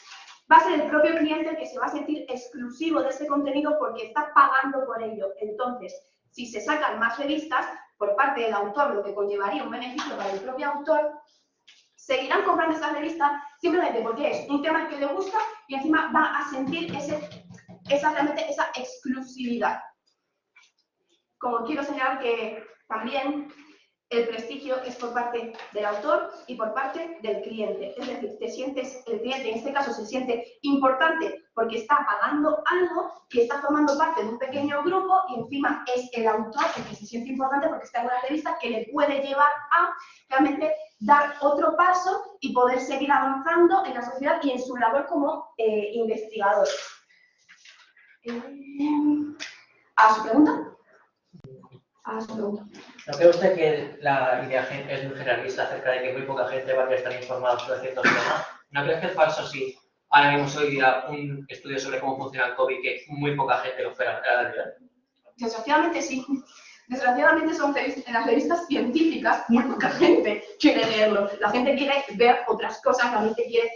va a ser el propio cliente el que se va a sentir exclusivo de ese contenido porque está pagando por ello. Entonces, si se sacan más revistas por parte del autor, lo que conllevaría un beneficio para el propio autor, seguirán comprando esta revista simplemente porque es un tema que le gusta y encima va a sentir esa exclusividad. Como quiero señalar que también el prestigio es por parte del autor y por parte del cliente. Es decir, el cliente en este caso se siente importante porque está pagando algo y está formando parte de un pequeño grupo y encima es el autor el que se siente importante porque está en una revista que le puede llevar a realmente dar otro paso y poder seguir avanzando en la sociedad y en su labor como investigador. ¿A su pregunta? ¿No cree usted que la idea es muy generalista acerca de que muy poca gente va a estar informada sobre ciertos temas? ¿No crees que es falso si ahora mismo se oiría un estudio sobre cómo funciona el COVID que muy poca gente lo fuera a leer? Desgraciadamente sí. Desgraciadamente son en las revistas científicas, muy poca gente quiere leerlo. La gente quiere ver otras cosas, realmente quiere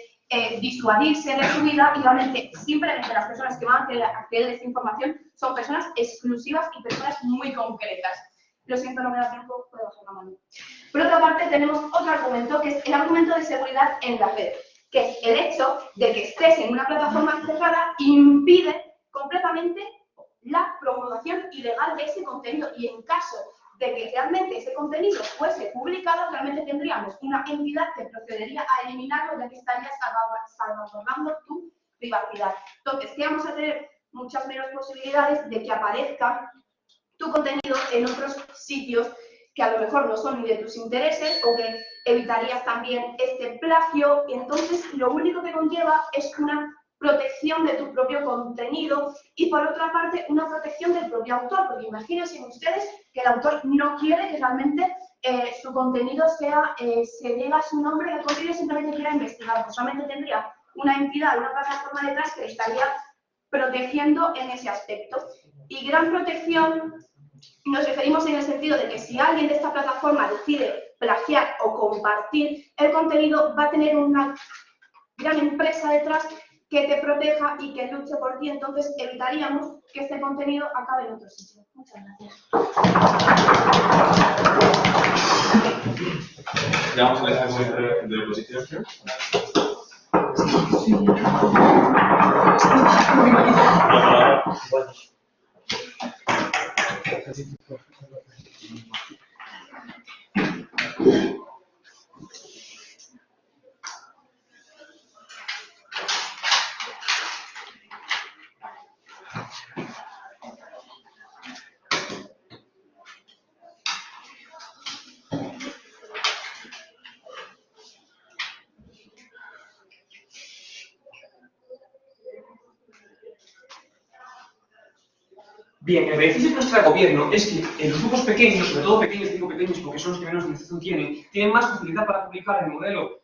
disuadirse de su vida y realmente simplemente las personas que van a acceder a esta información son personas exclusivas y personas muy concretas. Lo siento, no me da tiempo, puedo bajar la mano. Por otra parte, tenemos otro argumento, que es el argumento de seguridad en la red, que es el hecho de que estés en una plataforma cerrada impide completamente la promulgación ilegal de ese contenido y en caso de que realmente ese contenido fuese publicado, realmente tendríamos una entidad que procedería a eliminarlo ya que estaría salvaguardando tu privacidad. Entonces, ¿qué vamos a tener? Muchas menos posibilidades de que aparezca tu contenido en otros sitios que a lo mejor no son ni de tus intereses o que evitarías también este plagio y entonces lo único que conlleva es una protección de tu propio contenido y por otra parte una protección del propio autor, porque imagínense ustedes que el autor no quiere que realmente su contenido se diga su nombre, el contenido simplemente quiera investigar, pues solamente tendría una entidad, una plataforma detrás que le estaría protegiendo en ese aspecto. Y gran protección nos referimos en el sentido de que si alguien de esta plataforma decide plagiar o compartir el contenido, va a tener una gran empresa detrás que te proteja y que luche por ti, entonces evitaríamos que este contenido acabe en otro sitio. Muchas gracias. Llegamos a la exposición de oposición. Bueno. Bien, el beneficio que nos trae el gobierno es que en los grupos pequeños, sobre todo pequeños, digo pequeños porque son los que menos financiación tienen más facilidad para publicar el modelo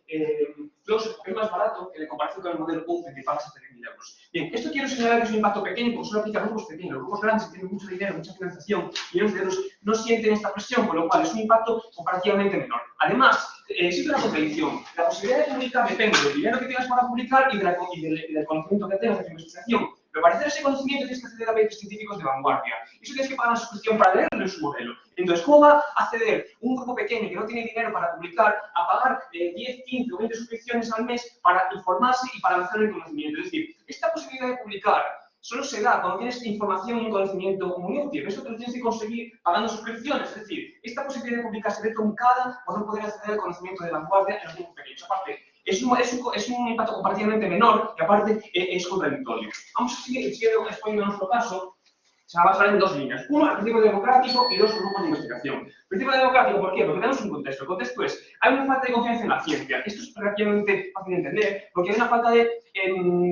Close, porque es más barato que en comparación con el modelo Open, que pagas hasta 10.000 euros. Bien, esto quiero señalar que es un impacto pequeño porque solo aplica a grupos pequeños. Los grupos grandes que tienen mucho dinero, mucha financiación, millones de euros, no sienten esta presión, con lo cual es un impacto comparativamente menor. Además, existe una contradicción. La posibilidad de publicar depende del dinero que tengas para publicar y del conocimiento que tengas de tu investigación. Pero para hacer ese conocimiento tienes que acceder a papers científicos de vanguardia. Y eso tienes que pagar una suscripción para leerlo en su modelo. Entonces, ¿cómo va a acceder un grupo pequeño que no tiene dinero para publicar a pagar 10, 15 o 20 suscripciones al mes para informarse y para avanzar en el conocimiento? Es decir, esta posibilidad de publicar solo se da cuando tienes información y un conocimiento muy útil. Eso te lo tienes que conseguir pagando suscripciones. Es decir, esta posibilidad de publicar se ve truncada cuando poder acceder al conocimiento de vanguardia en los tiempos pequeños. Aparte, es un impacto comparativamente menor y aparte es contradictorio. Vamos a seguir exponiendo nuestro caso. Se va a basar en dos líneas. Uno, el principio democrático y dos, grupos de investigación. Principio democrático, ¿por qué? Porque tenemos un contexto. El contexto es, hay una falta de confianza en la ciencia. Esto es relativamente fácil de entender, porque hay una falta de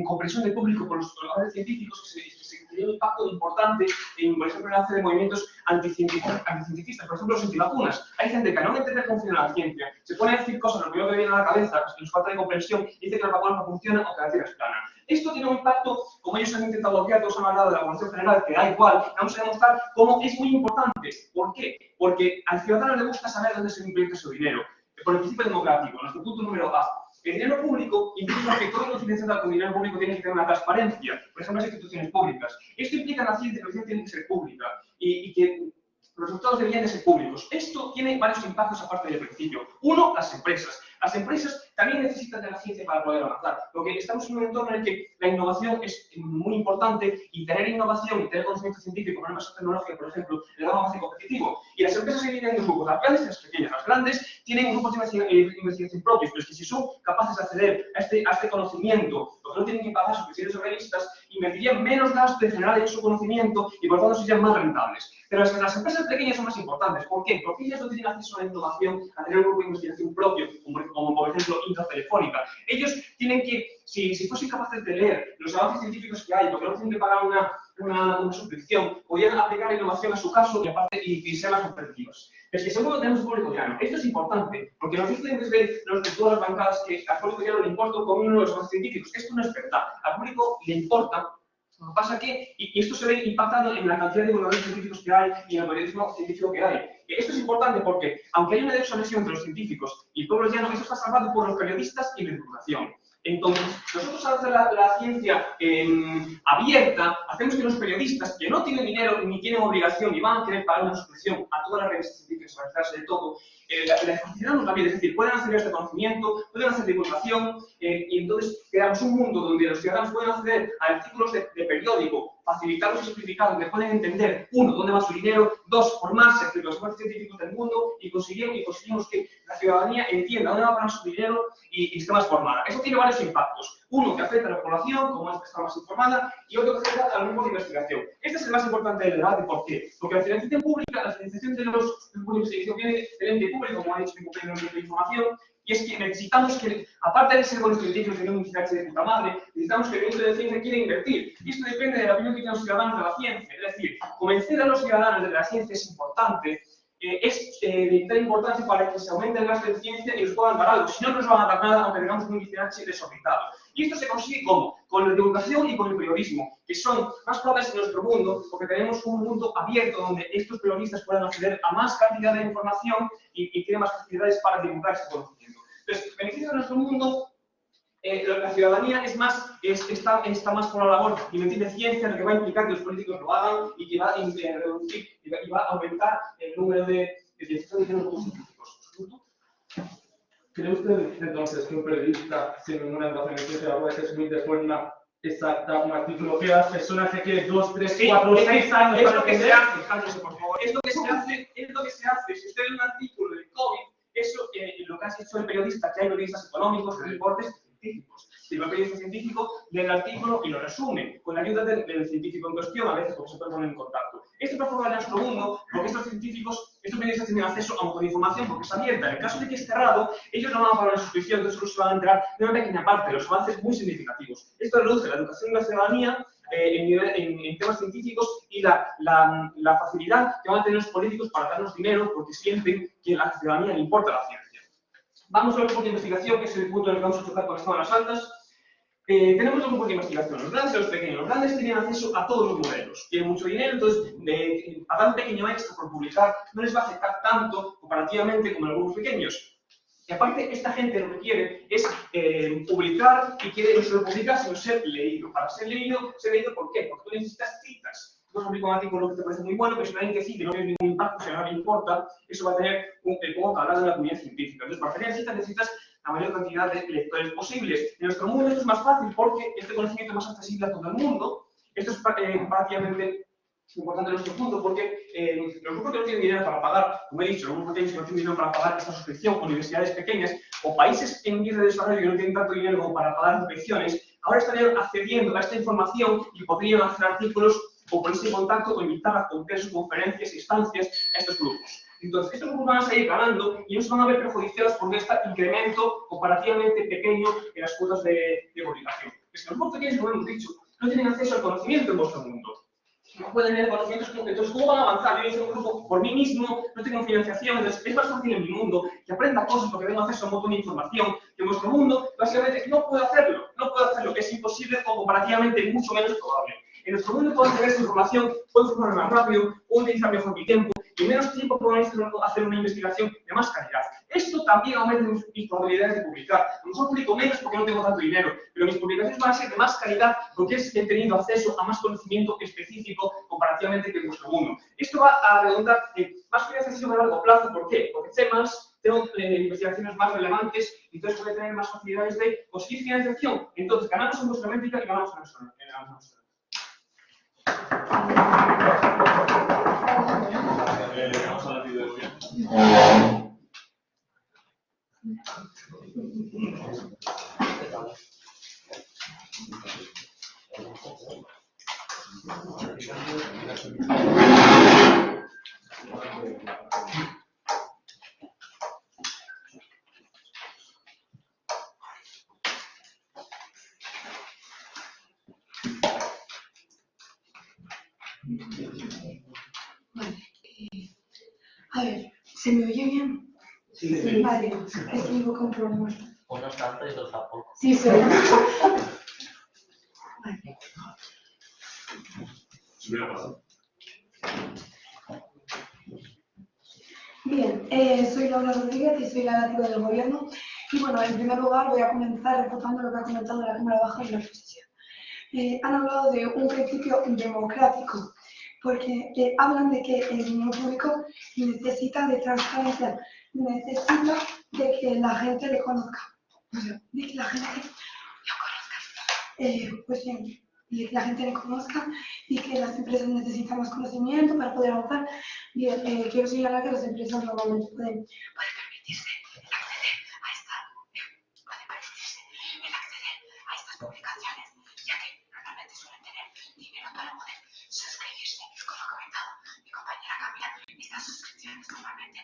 comprensión del público por los trabajadores científicos que se tiene un impacto importante en, por ejemplo, el avance de movimientos anticientifistas, por ejemplo, los antivacunas. Hay gente que no entiende cómo funciona la ciencia, se pone a decir cosas, lo primero que viene a la cabeza, que nos falta de comprensión, y dice que las vacunas no funcionan o que la Tierra es plana. Esto tiene un impacto, como ellos han intentado bloquear, todos han hablado de la población general, que da igual, vamos a demostrar cómo es muy importante. ¿Por qué? Porque al ciudadano le gusta saber dónde se invierte su dinero. Por el principio democrático, nuestro punto número A. El dinero público implica que todo lo financiado con dinero público tiene que tener una transparencia, por ejemplo, las instituciones públicas. Esto implica en la ciencia que la ciencia tiene que ser pública y que los resultados deberían de ser públicos. Esto tiene varios impactos aparte del principio. Uno, las empresas. Las empresas también necesitan de la ciencia para poder avanzar, porque estamos en un entorno en el que la innovación es muy importante y tener innovación y tener conocimiento científico, por ejemplo, tecnología, por ejemplo, le da un avance competitivo. Y las empresas se dividen en dos grupos, las grandes y las pequeñas. Las grandes tienen grupos de investigación propios, pero es que si son capaces de acceder a este conocimiento, lo que no tienen que pagar suscripciones realistas, invertirían menos gasto en general en su conocimiento y por lo tanto serían más rentables. Pero las empresas pequeñas son más importantes. ¿Por qué? Porque ellas no tienen acceso a la innovación, a tener un grupo de investigación propio, como por ejemplo Intratelefónica. Ellos tienen que, si fuesen capaces de leer los avances científicos que hay, porque no tienen que pagar una suscripción, podrían aplicar la innovación a su caso y aparte y ser más competitivos. Es que seguro tenemos un público llano. Esto es importante, porque nos dicen desde todas las bancadas que al público llano le importa como uno de los avances científicos. Esto no es verdad. Al público le importa. Lo que pasa es que, y esto se ve impactado en la cantidad de divulgadores científicos que hay y en el periodismo científico que hay. Esto es importante porque, aunque hay una desconexión entre los científicos y el pueblo llano, eso está salvado por los periodistas y la divulgación. Entonces, nosotros al hacer la ciencia abierta, hacemos que los periodistas, que no tienen dinero ni tienen obligación ni van a querer pagar una suscripción a todas las revistas científicas para enterarse de todo, la consideramos también, es decir, pueden acceder a este conocimiento, pueden hacer divulgación, y entonces creamos un mundo donde los ciudadanos pueden acceder a artículos de periódico, facilitados y simplificados, donde pueden entender, uno, dónde va su dinero, dos, formarse entre los más científicos del mundo y conseguimos que la ciudadanía entienda dónde va a parar su dinero y esté más formada. Eso tiene varios impactos. Uno que afecta a la población, como es que está más informada, y otro que afecta al grupo de investigación. Este es el más importante del debate. ¿Por qué? Porque la financiación pública, la financiación de los grupos de investigación viene del ente público, como ha dicho mi compañero de información, y es que necesitamos que, aparte de ser buenos científicos y no investigarse de puta madre, necesitamos que el ministro de Ciencia quiera invertir. Y esto depende de la opinión que tienen los ciudadanos de la ciencia. Es decir, convencer a los ciudadanos de que la ciencia es importante, es de vital importancia para que se aumente el gasto en ciencia y los puedan dar algo. Si no, no nos van a dar nada, aunque tengamos un ICH desorbitado. Y esto se consigue ¿cómo? Con la divulgación y con el periodismo, que son más claves en nuestro mundo, porque tenemos un mundo abierto donde estos periodistas puedan acceder a más cantidad de información y tienen más facilidades para divulgar ese conocimiento. Entonces, beneficio de nuestro mundo, la ciudadanía está más por la labor de invertir de ciencia, lo que va a implicar que los políticos lo hagan y que va a reducir y va a aumentar el número de científicos científicos. ¿Cree usted entonces que un periodista sin una educación en ciencia puede escribir de forma exacta un artículo que las personas se quieren 2, 3, 4, 6 años es para lo que entender? se hace, cálmese por favor, es lo que se hace, si usted ve un artículo del COVID, eso lo que ha hecho el periodista, que hay periodistas económicos, de deportes, científicos. Si el periodista científico lee el artículo y lo resume, con la ayuda del científico en cuestión, a veces porque se puede poner en contacto. Esto transforma nuestro mundo, porque estos periodistas tienen acceso a mucha información porque es abierta. En el caso de que esté cerrado, ellos no van a pagar una suscripción, entonces solo se van a enterar de una pequeña parte de los avances muy significativos. Esto reduce la educación de la ciudadanía en temas científicos y la facilidad que van a tener los políticos para darnos dinero porque sienten que a la ciudadanía le importa la ciencia. Vamos a los grupos de investigación, que es el punto en el que vamos a chocar con las cámaras altas. Tenemos dos grupos de investigación, los grandes y los pequeños. Los grandes tienen acceso a todos los modelos, tienen mucho dinero, entonces pagar un pequeño extra por publicar no les va a afectar tanto comparativamente como los grupos pequeños. Y aparte, esta gente lo que quiere es publicar y quiere no solo publicar, sino ser leído. Para ser leído, ¿por qué? Porque tú necesitas citas. Tú publicas un artículo que te parece muy bueno, pero si nadie te cita y no tiene ningún impacto, si a nadie le importa, eso va a tener como que hablar de la comunidad científica. Entonces, para tener citas necesitas la mayor cantidad de lectores posibles. En nuestro mundo esto es más fácil porque este conocimiento es más accesible a todo el mundo Esto es comparativamente importante en nuestro punto porque los grupos que no tienen dinero para pagar, como he dicho, los grupos pequeños que no tienen dinero para pagar esta suscripción, universidades pequeñas o países en vías de desarrollo que no tienen tanto dinero como para pagar suscripciones, ahora están accediendo a esta información y podrían hacer artículos o ponerse en contacto o invitar a congresos, conferencias y estancias a estos grupos. Entonces, estos grupos van a seguir ganando y no se van a ver perjudicados por este incremento comparativamente pequeño en las cuotas de publicación. Los grupos pequeños, como hemos dicho, no tienen acceso al conocimiento en vuestro mundo. No pueden tener conocimientos, entonces ¿cómo van a avanzar? Yo hice un grupo por mí mismo, no tengo financiación, entonces es más fácil en mi mundo que aprenda cosas porque tengo acceso a un montón de información que en vuestro mundo básicamente no puedo hacerlo, es imposible o comparativamente mucho menos probable. En nuestro mundo puedo tener esa información, puedo informarme más rápido, puedo utilizar mejor mi tiempo y en menos tiempo puedo hacer una investigación de más calidad. Esto también aumenta mis probabilidades de publicar. A lo mejor publico menos porque no tengo tanto dinero, pero mis publicaciones van a ser de más calidad porque he tenido acceso a más conocimiento específico comparativamente que en vuestro mundo. Esto va a redundar en más financiación a largo plazo. ¿Por qué? Porque sé más, tengo investigaciones más relevantes y entonces voy a tener más facilidades de conseguir financiación. Entonces ganamos en vuestra métrica y ganamos en nuestra. Vamos a la de gobierno. Vale. A ver, ¿se me oye bien? Sí. Vale, es que vivo con problemas. Unos tanto y otros tampoco. Sí, se oye. Vale. Bien, soy Laura Rodríguez y soy la nativa del gobierno. Y bueno, en primer lugar voy a comenzar refutando lo que ha comentado la Cámara Baja y la oposición. Han hablado de un principio democrático, porque hablan de que el dinero público necesita de transparencia, necesita de que la gente le conozca, o sea, de que la gente lo conozca. Pues bien, de que la gente le conozca y que las empresas necesitan más conocimiento para poder avanzar. Bien, quiero señalar que las empresas normalmente pueden permitirse el acceder a estas publicaciones, ya que normalmente suelen tener dinero para poder suscribirse. Como ha comentado mi compañera Camila, estas suscripciones normalmente,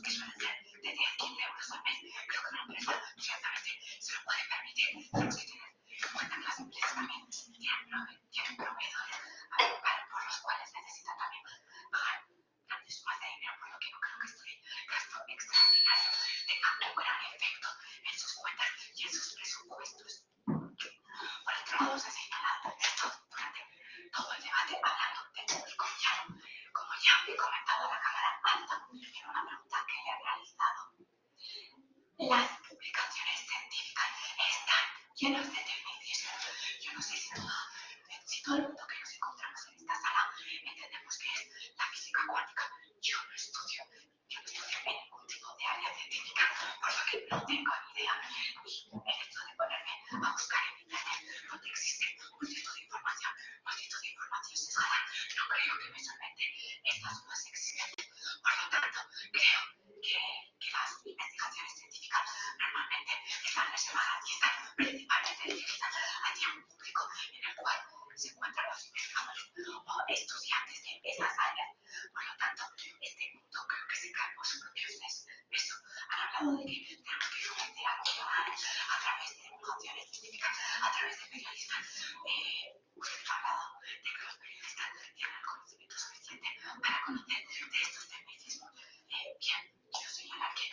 que suelen ser de 10, 15 euros al mes, creo que una empresa ciertamente se lo puede permitir. Tenemos que tener en cuenta que las empresas también tienen proveedores por los cuales necesitan también pagar grandes sumas de dinero, por lo que no creo que este gasto extraordinario tenga un gran efecto en sus cuentas y en sus presupuestos. Por otro lado, se ha señalado esto durante todo el debate hablando del público llano. Como ya he comentado a la Cámara Alta en una pregunta que le he realizado, las publicaciones científicas están llenas de tecnicismo. Yo no sé si todo el mundo que nos encontramos en esta sala entendemos qué es la física cuántica. Yo no estudio en ningún tipo de área científica, por lo que no tengo ni idea. Y el hecho de ponerme a buscar en internet donde existe multitud de información sesgada, no creo que me solvente estas dudas existentes. Por lo tanto, creo que las investigaciones científicas normalmente están reservadas y están principalmente dirigidas hacia un público en el cual se encuentran los investigadores o estudiantes de esas áreas. Por lo tanto, este mundo creo que se cae por su propio peso. Han hablado de que tenemos que fomentar a los ciudadanos a través de divulgaciones científicas, a través de periodistas. Usted ha hablado de que los periodistas tienen el conocimiento suficiente para conocer de estos tecnicismos. Bien, quiero señalar que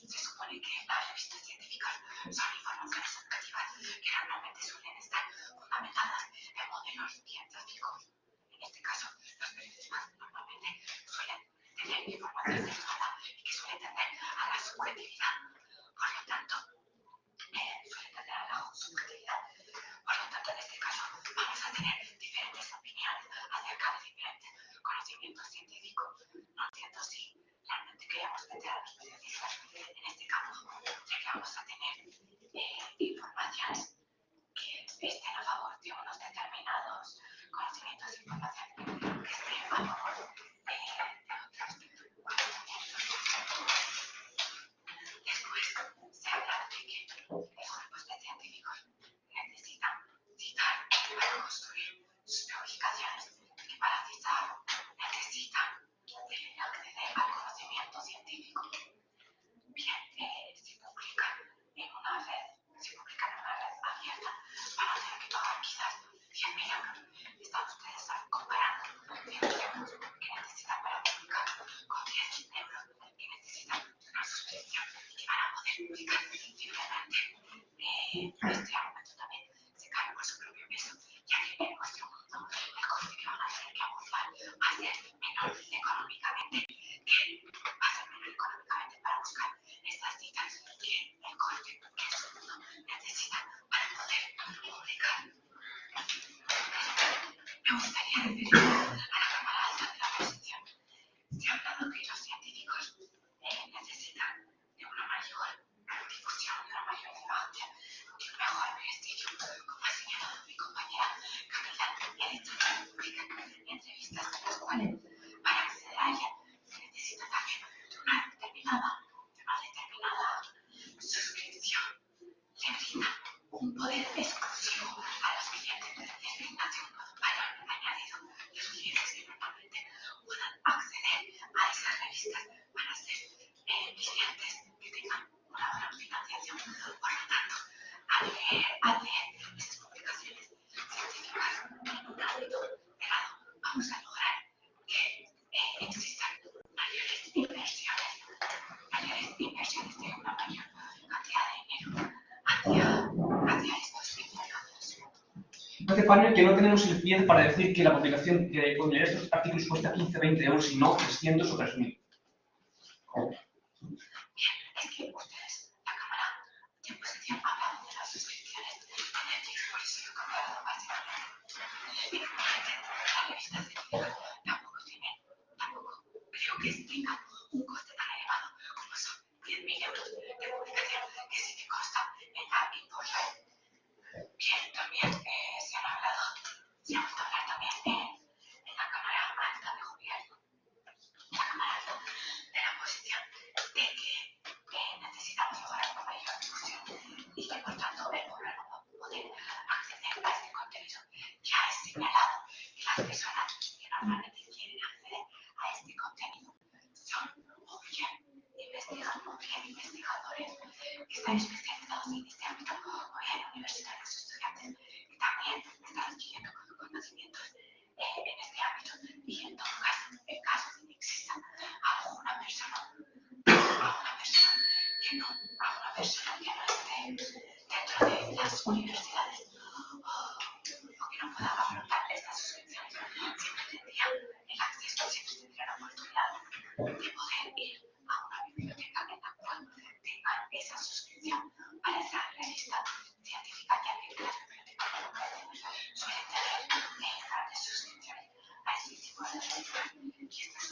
se supone que las revistas científicas son informaciones educativas que normalmente suelen estar fundamentadas en modelos científicos. En este caso, los periodistas normalmente suelen tener información sesgada y que suele tender a la subjetividad. Por lo tanto, en este caso, vamos a tener diferentes opiniones acerca de diferentes conocimientos científicos. No entiendo si realmente queremos meter a los periodistas en este campo, ya que vamos a tener informaciones que estén a favor de unos determinados conocimientos construir sus publicaciones que para citar necesitan acceder al conocimiento científico. Bien, se publican en una red abierta para hacer que pagan quizás 100.000 euros. Están ustedes comparando 100.000 euros que necesitan para publicar con 10 euros que necesitan una suscripción que van a poder publicar simplemente. Este argumento también se cae por su propio peso, ya que en nuestro mundo el coste que van a tener que abordar va a ser menor económicamente para buscar estas citas que el coste que su mundo necesita para poder publicar. Me gustaría referirme a la Cámara Alta de la Oposición. Se ha hablado que los científicos necesitan de una mayor difusión, de una mayor relevancia, de un mejor prestigio. Como ha señalado mi compañera Camila, el hecho de que publican entrevistas en las cuales para acceder a ella se necesita también de una determinada suscripción. Le brinda un poder exclusivo a los clientes. Les brinda un valor añadido. Los clientes que normalmente puedan acceder a esas revistas van a ser clientes que tengan una buena financiación. Por lo tanto, al leer estas publicaciones científicas en un ámbito privado, vamos a lograr que existan mayores inversiones de una mayor cantidad de dinero hacia estos investigadores. Este panel que no tenemos el pie para decir que la publicación con estos artículos cuesta 15-20 euros y no 300 o 3.000. Bien, es que ustedes, la Cámara de Oposición, ha hablado de las suscripciones de Netflix, por eso lo he cambiado básicamente. La revista científica tampoco creo que tenga un coste tan elevado como son 10.000 euros de publicación, que sí que consta en la InfoWeb. Bien, también se ha vuelto a hablar también en la Cámara Alta de Gobierno, la Cámara Alta de la Oposición, de que necesitamos lograr una mayor difusión y que por tanto el pueblo no va a poder acceder a este contenido. Ya he señalado que las personas que normalmente quieren acceder a este contenido son o bien investigadores que están especializados en este ámbito, o bien universitarios o estudiantes que también están adquiriendo conocimientos en este ámbito. Y en todo caso, en caso de que exista alguna persona que no esté dentro de las universidades o que no pueda afrontar estas suscripciones, siempre tendría el acceso, siempre tendría la oportunidad de poder ir a una biblioteca en la cual tengan esa suscripción para esa revista científica, ya que las bibliotecas normalmente suelen tener grandes suscripciones a este tipo de revistas.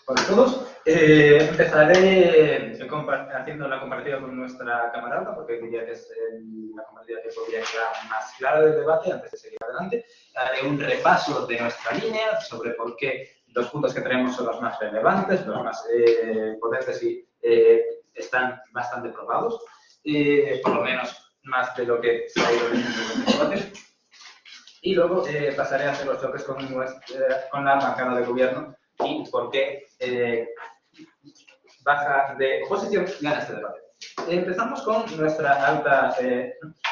Hola a todos. Empezaré haciendo la comparativa con nuestra camarada, porque diría que es la comparativa que podría quedar más clara del debate antes de seguir adelante. Haré un repaso de nuestra línea sobre por qué los puntos que tenemos son los más relevantes, los más potentes y están bastante probados, por lo menos más de lo que se ha ido viendo en el debate. Y luego pasaré a hacer los choques con la bancada de gobierno y por qué baja de oposición gana este debate. empezamos con nuestra alta,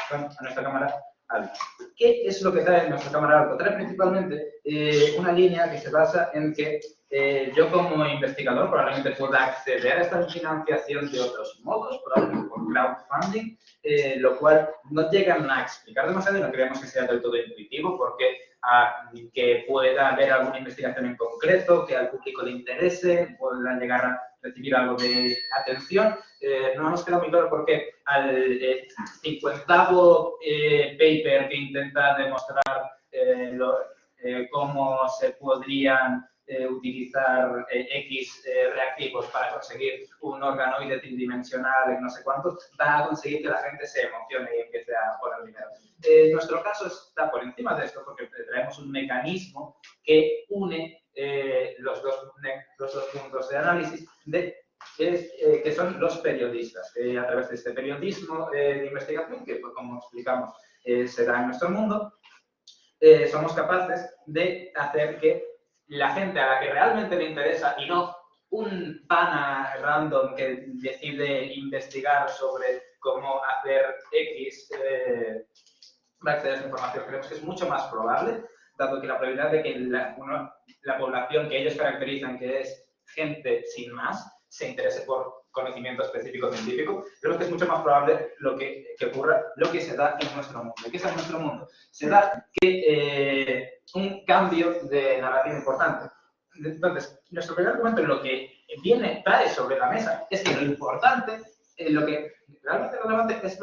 con nuestra cámara alta. ¿Qué es lo que trae nuestra cámara alta? Trae principalmente una línea que se basa en que yo como investigador probablemente pueda acceder a esta financiación de otros modos, probablemente por crowdfunding, lo cual no llegan a explicar demasiado y no creemos que sea del todo intuitivo porque que pueda haber alguna investigación en concreto, que al público le interese, pueda llegar a recibir algo de atención. No nos queda muy claro porque al 50º paper que intenta demostrar cómo se podrían utilizar X reactivos para conseguir un organoide tridimensional en no sé cuántos, va a conseguir que la gente se emocione y empiece a poner dinero. Nuestro caso está por encima de esto porque traemos un mecanismo que une los dos puntos de análisis que son los periodistas. A través de este periodismo de investigación, que pues, como explicamos se da en nuestro mundo, somos capaces de hacer que la gente a la que realmente le interesa y no un pana random que decide investigar sobre cómo hacer X va a acceder a esa información. Creemos que es mucho más probable, dado que la probabilidad de que la población que ellos caracterizan, que es gente sin más, se interese por conocimiento específico científico, creo que es mucho más probable que ocurra lo que se da en nuestro mundo. ¿Qué es en nuestro mundo? Se da que un cambio de narrativa importante. Entonces, nuestro primer argumento, lo que trae sobre la mesa, es que lo importante, lo que realmente relevante es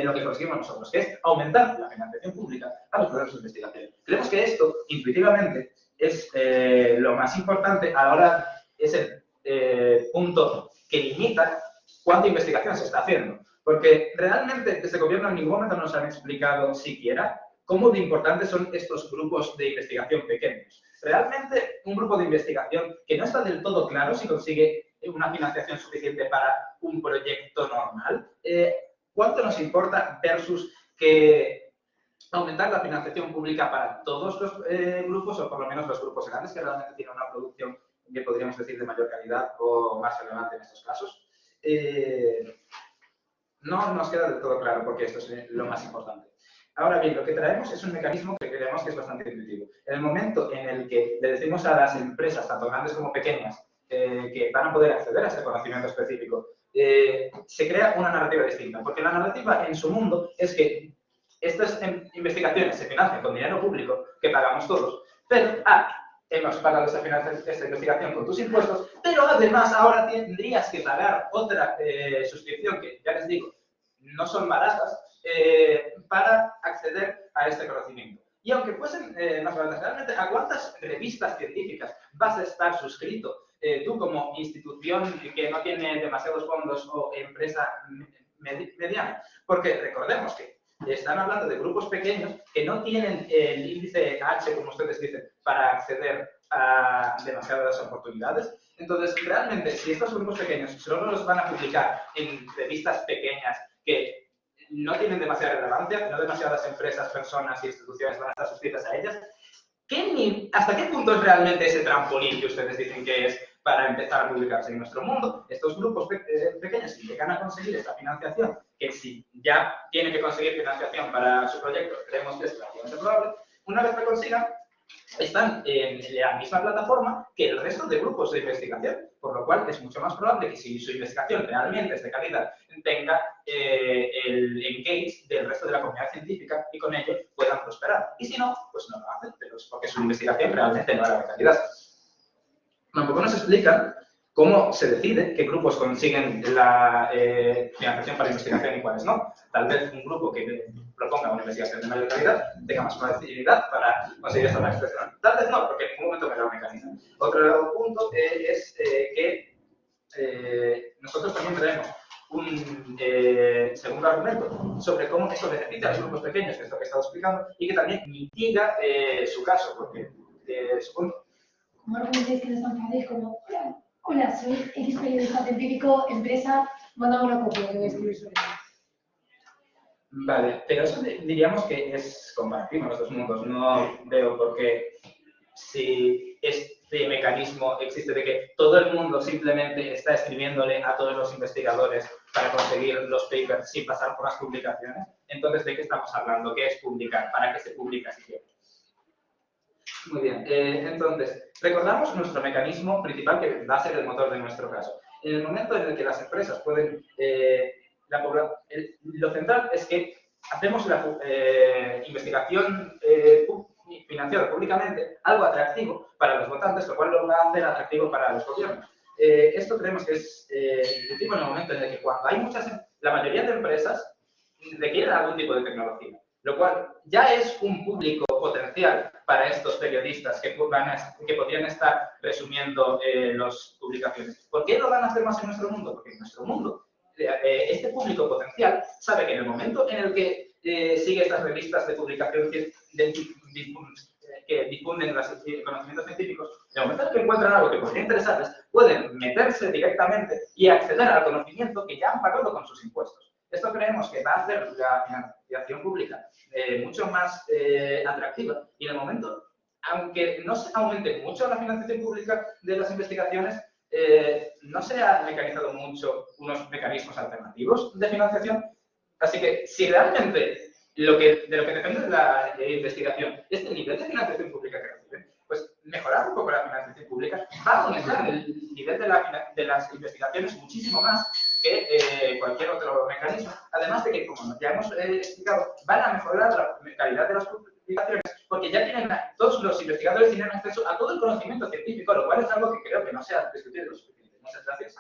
lo que conseguimos nosotros, que es aumentar la financiación pública a los procesos de investigación. Creemos que esto, intuitivamente, es lo más importante a la hora, es el punto que limita cuánta investigación se está haciendo. Porque realmente desde el gobierno en ningún momento nos han explicado siquiera cómo de importantes son estos grupos de investigación pequeños. Realmente un grupo de investigación que no está del todo claro si consigue una financiación suficiente para un proyecto normal, ¿cuánto nos importa versus que aumentar la financiación pública para todos los grupos, o por lo menos los grupos grandes que realmente tienen una producción que podríamos decir de mayor calidad o más relevante en estos casos? No nos queda del todo claro porque esto es lo más importante. Ahora bien, lo que traemos es un mecanismo que creemos que es bastante intuitivo. En el momento en el que le decimos a las empresas, tanto grandes como pequeñas, que van a poder acceder a este conocimiento específico, se crea una narrativa distinta. Porque la narrativa en su mundo es que estas investigaciones se financian con dinero público, que pagamos todos, pero hemos pagado esta investigación con tus impuestos, pero además ahora tendrías que pagar otra suscripción, que ya les digo, no son baratas, para acceder a este conocimiento. Y aunque fuesen más baratas, realmente, ¿a cuántas revistas científicas vas a estar suscrito tú como institución que no tiene demasiados fondos o empresa mediana? Porque recordemos que están hablando de grupos pequeños que no tienen el índice H, como ustedes dicen, para acceder a demasiadas oportunidades. Entonces, realmente, si estos grupos pequeños solo los van a publicar en revistas pequeñas que no tienen demasiada relevancia, no demasiadas empresas, personas y instituciones van a estar suscritas a ellas, ¿hasta qué punto es realmente ese trampolín que ustedes dicen que es para empezar a publicarse en nuestro mundo? Estos grupos pequeños que llegan a conseguir esta financiación, que si ya tienen que conseguir financiación para su proyecto, creemos que es relativamente probable, una vez que consigan, están en la misma plataforma que el resto de grupos de investigación, por lo cual es mucho más probable que si su investigación realmente es de calidad, tenga el engage del resto de la comunidad científica y con ello puedan prosperar. Y si no, pues no lo hacen, pero es porque su investigación realmente no era de calidad. Tampoco nos explican cómo se decide qué grupos consiguen la financiación para investigación y cuáles no. Tal vez un grupo que proponga una investigación de mayor calidad tenga más facilidad para conseguir esta financiación. Tal vez no, porque en ningún momento me da un mecanismo. Otro punto es que nosotros también tenemos un segundo argumento sobre cómo esto beneficia a los grupos pequeños, que es lo que he estado explicando, y que también mitiga su caso, porque supongo. ¿Cómo argumentáis que no es tan fácil como, hola, soy X periodista científico, empresa, mándame una copia que voy a escribir sobre ello? Vale, pero eso diríamos que es comparativo en los dos mundos. No veo por qué, si mecanismo existe de que todo el mundo simplemente está escribiéndole a todos los investigadores para conseguir los papers sin pasar por las publicaciones? Entonces, ¿de qué estamos hablando? ¿Qué es publicar? ¿Para qué se publica siquiera? Muy bien, entonces, recordamos nuestro mecanismo principal que va a ser el motor de nuestro caso. En el momento en el que las empresas pueden... lo central es que hacemos la investigación financiada públicamente algo atractivo para los votantes, lo cual lo va a hacer atractivo para los gobiernos. Esto creemos que es el tipo en el momento en el que cuando hay la mayoría de empresas requieren algún tipo de tecnología, lo cual ya es un público potencial para estos periodistas que podrían estar resumiendo las publicaciones. ¿Por qué lo van a hacer más en nuestro mundo? Porque en nuestro mundo este público potencial sabe que en el momento en el que sigue estas revistas de publicación que difunden los conocimientos científicos, en el momento en el que encuentran algo que podría interesarles, pueden meterse directamente y acceder al conocimiento que ya han pagado con sus impuestos. Esto creemos que va a hacer la financiación pública mucho más atractiva y en el momento, aunque no se aumente mucho la financiación pública de las investigaciones, no se ha mecanizado mucho unos mecanismos alternativos de financiación. Así que si realmente de lo que depende de la investigación es el nivel de financiación pública que reciben, pues mejorar un poco la financiación pública va a aumentar el nivel de las investigaciones muchísimo más que cualquier otro mecanismo. Además de que, como ya hemos explicado, van a mejorar la calidad de las publicaciones porque ya todos los investigadores tienen acceso a todo el conocimiento científico, lo cual es algo que creo que no se ha discutido lo suficiente. Muchas gracias.